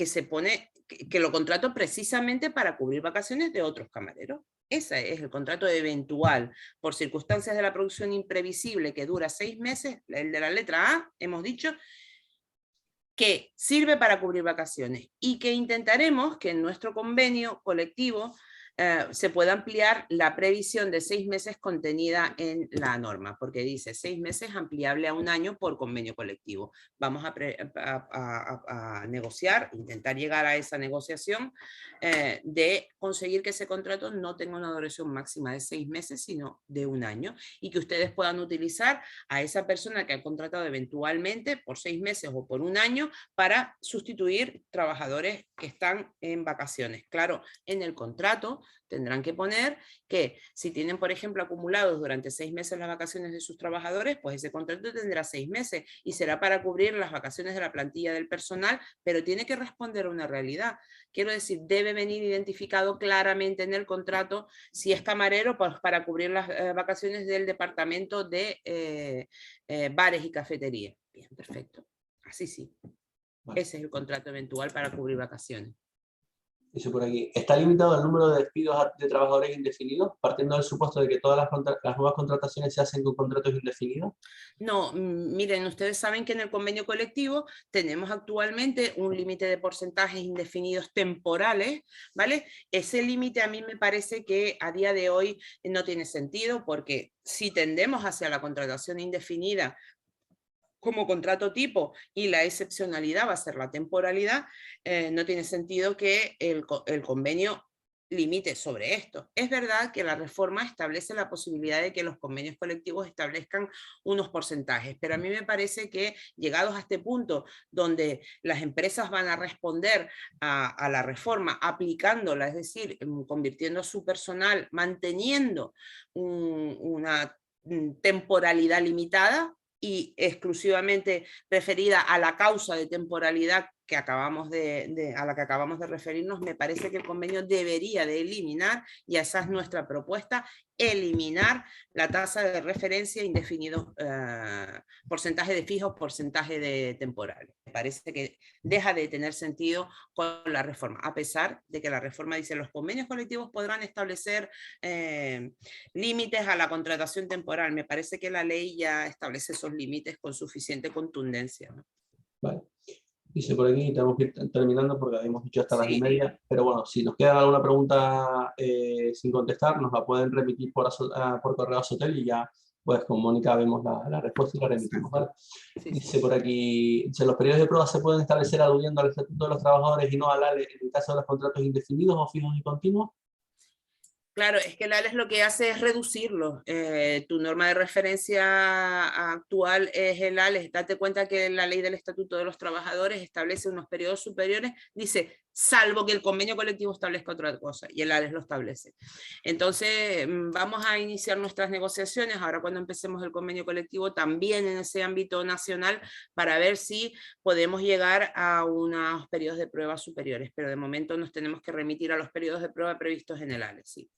se pone, que lo contrato precisamente para cubrir vacaciones de otros camareros. Ese es el contrato eventual, por circunstancias de la producción imprevisible que dura 6 meses, el de la letra A, hemos dicho, que sirve para cubrir vacaciones y que intentaremos que en nuestro convenio colectivo se pueda ampliar la previsión de 6 meses contenida en la norma, porque dice 6 meses ampliable a 1 año por convenio colectivo. Vamos a negociar, intentar llegar a esa negociación de conseguir que ese contrato no tenga una duración máxima de 6 meses, sino de 1 año, y que ustedes puedan utilizar a esa persona que ha contratado eventualmente por 6 meses o por 1 año para sustituir trabajadores que están en vacaciones. Claro, en el contrato tendrán que poner que si tienen, por ejemplo, acumulados durante 6 meses las vacaciones de sus trabajadores, pues ese contrato tendrá 6 meses y será para cubrir las vacaciones de la plantilla del personal, pero tiene que responder a una realidad. Quiero decir, debe venir identificado claramente en el contrato si es camarero, pues para cubrir las vacaciones del departamento de bares y cafeterías. Bien, perfecto. Así sí. Vale. Ese es el contrato eventual para cubrir vacaciones. Dice por aquí, ¿está limitado el número de despidos de trabajadores indefinidos, partiendo del supuesto de que todas las nuevas contrataciones se hacen con contratos indefinidos? No, miren, ustedes saben que en el convenio colectivo tenemos actualmente un límite de porcentajes indefinidos temporales, ¿vale? Ese límite a mí me parece que a día de hoy no tiene sentido, porque si tendemos hacia la contratación indefinida como contrato tipo y la excepcionalidad va a ser la temporalidad, no tiene sentido que el convenio limite sobre esto. Es verdad que la reforma establece la posibilidad de que los convenios colectivos establezcan unos porcentajes, pero a mí me parece que llegados a este punto donde las empresas van a responder a la reforma aplicándola, es decir, convirtiendo a su personal, manteniendo una temporalidad limitada, y exclusivamente referida a la causa de temporalidad que acabamos a la que acabamos de referirnos, me parece que el convenio debería de eliminar, y esa es nuestra propuesta, eliminar la tasa de referencia indefinidos, porcentaje de fijos, porcentaje de temporales. Me parece que deja de tener sentido con la reforma, a pesar de que la reforma dice los convenios colectivos podrán establecer límites a la contratación temporal. Me parece que la ley ya establece esos límites con suficiente contundencia, ¿no? Vale. Dice por aquí, tenemos que ir terminando porque habíamos dicho hasta las Sí. 1:30, pero bueno, si nos queda alguna pregunta sin contestar, nos la pueden remitir por correo a Sotel y ya pues con Mónica vemos la respuesta y la remitimos, ¿vale? Sí, Dice sí. por aquí, dice, los periodos de prueba se pueden establecer aludiendo al Estatuto de los Trabajadores y no al ALE en el caso de los contratos indefinidos o fijos y continuos. Claro, es que el ALES lo que hace es reducirlo. Tu norma de referencia actual es el ALES. Date cuenta que la ley del Estatuto de los Trabajadores establece unos periodos superiores, dice, salvo que el convenio colectivo establezca otra cosa, y el ALES lo establece. Entonces, vamos a iniciar nuestras negociaciones, ahora cuando empecemos el convenio colectivo, también en ese ámbito nacional, para ver si podemos llegar a unos periodos de prueba superiores, pero de momento nos tenemos que remitir a los periodos de prueba previstos en el ALES, sí.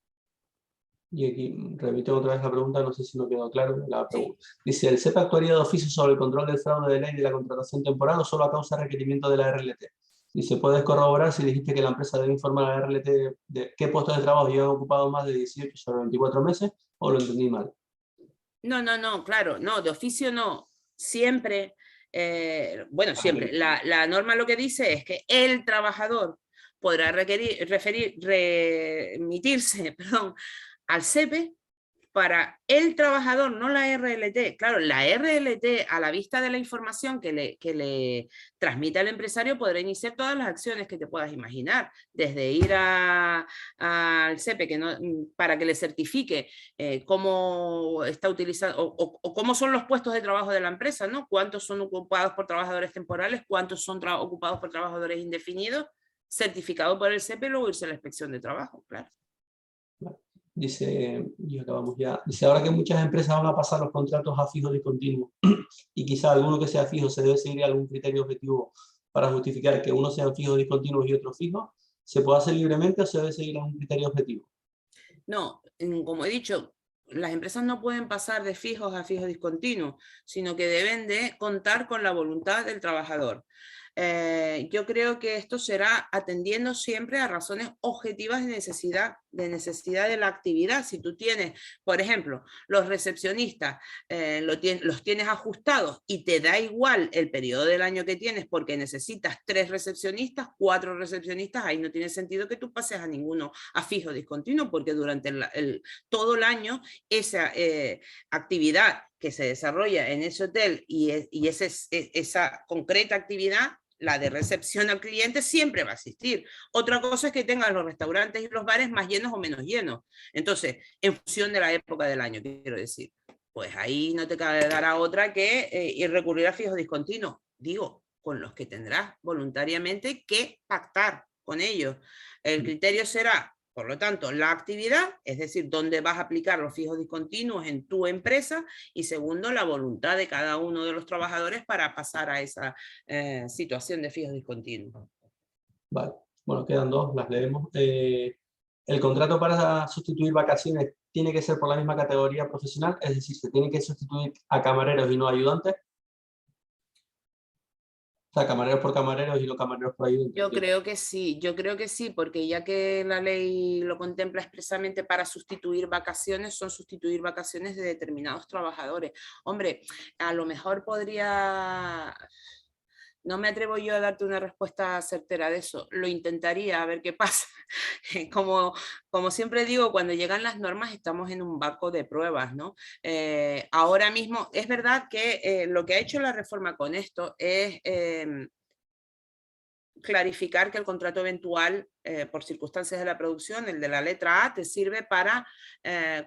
Y aquí repito otra vez la pregunta, no sé si no quedó claro la pregunta. Sí. Dice, ¿el SEPA actuaría de oficio sobre el control del fraude de ley de la contratación temporal o solo a causa de requerimiento de la RLT? Dice, ¿puedes corroborar si dijiste que la empresa debe informar a la RLT de qué puestos de trabajo llevan ocupado más de 18 sobre 24 meses o lo entendí mal? No, claro, no, de oficio no. Siempre, bueno, siempre, la norma lo que dice es que el trabajador podrá remitirse, perdón, al SEPE para el trabajador, no la RLT. Claro, la RLT, a la vista de la información que le transmite al empresario, podrá iniciar todas las acciones que te puedas imaginar, desde ir al SEPE para que le certifique cómo está utilizando o cómo son los puestos de trabajo de la empresa, ¿no? Cuántos son ocupados por trabajadores temporales, cuántos son ocupados por trabajadores indefinidos, certificado por el SEPE, y luego irse a la inspección de trabajo, claro. Dice, y acabamos ya, dice, ahora que muchas empresas van a pasar los contratos a fijos y continuos, y quizá alguno que sea fijo se debe seguir algún criterio objetivo para justificar que unos sean fijos y continuos y otros fijos, ¿se puede hacer libremente o se debe seguir algún criterio objetivo? No, como he dicho, las empresas no pueden pasar de fijos a fijos discontinuos, sino que deben de contar con la voluntad del trabajador. Yo creo que esto será atendiendo siempre a razones objetivas de necesidad de la actividad. Si tú tienes, por ejemplo, los recepcionistas, los tienes ajustados y te da igual el periodo del año que tienes porque necesitas 3 recepcionistas, 4 recepcionistas, ahí no tiene sentido que tú pases a ninguno a fijo discontinuo, porque durante todo el año esa actividad que se desarrolla en ese hotel y esa concreta actividad, la de recepción al cliente, siempre va a existir. Otra cosa es que tengan los restaurantes y los bares más llenos o menos llenos. Entonces, en función de la época del año, quiero decir, pues ahí no te quedará otra que ir recurrir a fijos discontinuos. Digo, con los que tendrás voluntariamente que pactar con ellos. El criterio será Por lo tanto, la actividad, es decir, dónde vas a aplicar los fijos discontinuos en tu empresa, y segundo, la voluntad de cada uno de los trabajadores para pasar a esa situación de fijos discontinuos. Vale, bueno, quedan dos, las leemos. El contrato para sustituir vacaciones tiene que ser por la misma categoría profesional, es decir, se tiene que sustituir a camareros y no ayudantes. O sea, camareros por camareros y no camareros por ayudantes. Yo creo que sí, porque ya que la ley lo contempla expresamente para sustituir vacaciones, son sustituir vacaciones de determinados trabajadores. Hombre, a lo mejor podría... No me atrevo yo a darte una respuesta certera de eso, lo intentaría a ver qué pasa. Como siempre digo, cuando llegan las normas estamos en un banco de pruebas, ¿no? Ahora mismo es verdad que lo que ha hecho la reforma con esto es clarificar que el contrato eventual por circunstancias de la producción, el de la letra A, te sirve para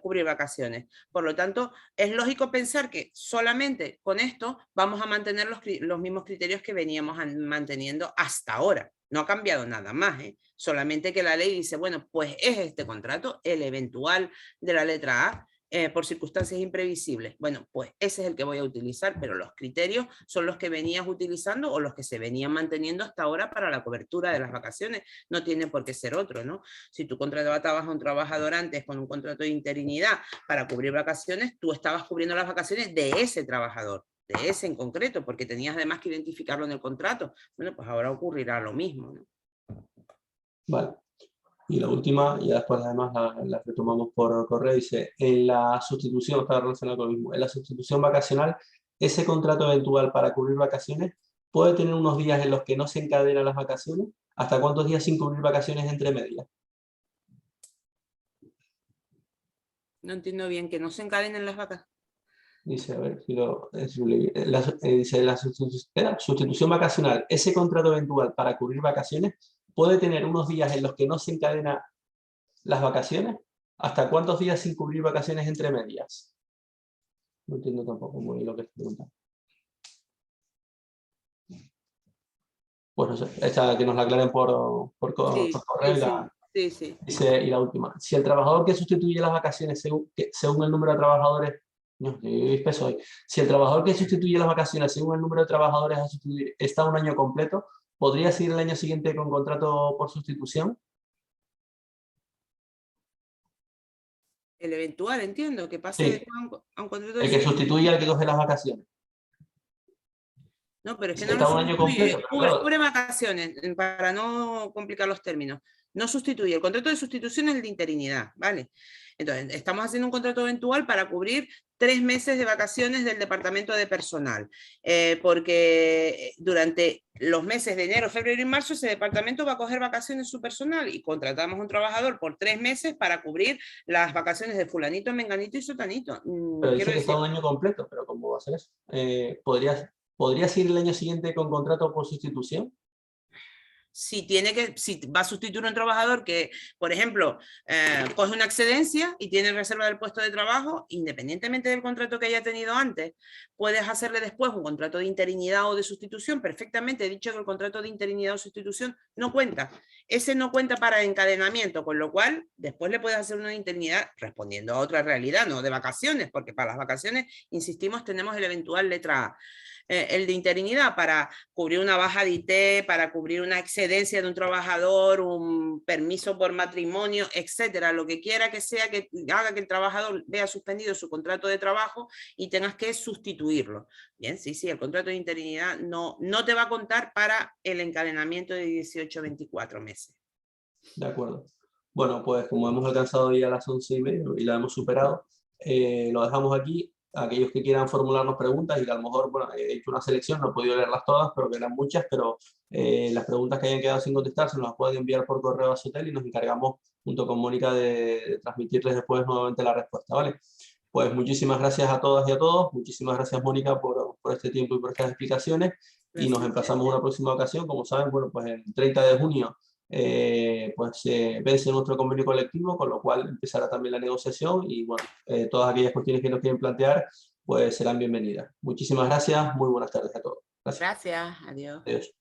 cubrir vacaciones. Por lo tanto, es lógico pensar que solamente con esto vamos a mantener los mismos criterios que veníamos manteniendo hasta ahora. No ha cambiado nada más, solamente que la ley dice, bueno, pues es este contrato, el eventual de la letra A, por circunstancias imprevisibles. Bueno, pues ese es el que voy a utilizar, pero los criterios son los que venías utilizando o los que se venían manteniendo hasta ahora para la cobertura de las vacaciones. No tiene por qué ser otro, ¿no? Si tú contratabas a un trabajador antes con un contrato de interinidad para cubrir vacaciones, tú estabas cubriendo las vacaciones de ese trabajador, de ese en concreto, porque tenías además que identificarlo en el contrato. Bueno, pues ahora ocurrirá lo mismo, ¿no? Vale. Y la última, y después además la retomamos por correo, dice, en la sustitución, está relacionado con lo mismo, en la sustitución vacacional, ese contrato eventual para cubrir vacaciones puede tener unos días en los que no se encadenan las vacaciones. ¿Hasta cuántos días sin cubrir vacaciones entre medias? No entiendo bien, que no se encadenen las vacas. Dice, a ver, dice, la sustitución vacacional, ese contrato eventual para cubrir vacaciones puede tener unos días en los que no se encadenan las vacaciones. ¿Hasta cuántos días sin cubrir vacaciones entre medias? No entiendo tampoco muy bien lo que es pregunta. Pues no sé, esta que nos la aclaren por correo. Sí. Dice, y la última, si el trabajador que sustituye las vacaciones según el número de trabajadores, si el trabajador que sustituye las vacaciones según el número de trabajadores a sustituir está un año completo, ¿podría seguir el año siguiente con contrato por sustitución? El eventual, entiendo, que pase Sí. a un contrato de El que sustituye al que coge las vacaciones. No, pero es que Si no lo está un año sustituye, completo, claro. cubre vacaciones, para no complicar los términos. No sustituye, el contrato de sustitución es el de interinidad, ¿vale? Entonces, estamos haciendo un contrato eventual para cubrir 3 meses de vacaciones del departamento de personal, porque durante los meses de enero, febrero y marzo ese departamento va a coger vacaciones su personal y contratamos a un trabajador por 3 meses para cubrir las vacaciones de fulanito, menganito y sotanito. Pero dice que está un año completo, pero ¿cómo va a ser eso? ¿Podrías ir el año siguiente con contrato por sustitución? Si va a sustituir a un trabajador que, por ejemplo, coge una excedencia y tiene reserva del puesto de trabajo, independientemente del contrato que haya tenido antes, puedes hacerle después un contrato de interinidad o de sustitución. Perfectamente he dicho que el contrato de interinidad o sustitución no cuenta. Ese no cuenta para encadenamiento, con lo cual después le puedes hacer una interinidad respondiendo a otra realidad, no de vacaciones, porque para las vacaciones, insistimos, tenemos el eventual letra A. El de interinidad para cubrir una baja de IT, para cubrir una excedencia de un trabajador, un permiso por matrimonio, etcétera, lo que quiera que sea que haga que el trabajador vea suspendido su contrato de trabajo y tengas que sustituirlo. Bien, sí, el contrato de interinidad no te va a contar para el encadenamiento de 18 a 24 meses. De acuerdo. Bueno, pues como hemos alcanzado ya las 11:30 y la hemos superado, lo dejamos aquí. Aquellos que quieran formularnos preguntas y que a lo mejor, bueno, he hecho una selección, no he podido leerlas todas, pero que eran muchas, pero las preguntas que hayan quedado sin contestar se nos las pueden enviar por correo a Sotel y nos encargamos junto con Mónica de transmitirles después nuevamente la respuesta, ¿vale? Pues muchísimas gracias a todas y a todos, muchísimas gracias Mónica por este tiempo y por estas explicaciones. Gracias. Y nos emplazamos a una próxima ocasión, como saben, bueno, pues el 30 de junio vence nuestro convenio colectivo, con lo cual empezará también la negociación y bueno, todas aquellas cuestiones que nos quieren plantear pues serán bienvenidas. Muchísimas gracias, muy buenas tardes a todos. Gracias, adiós. Adiós.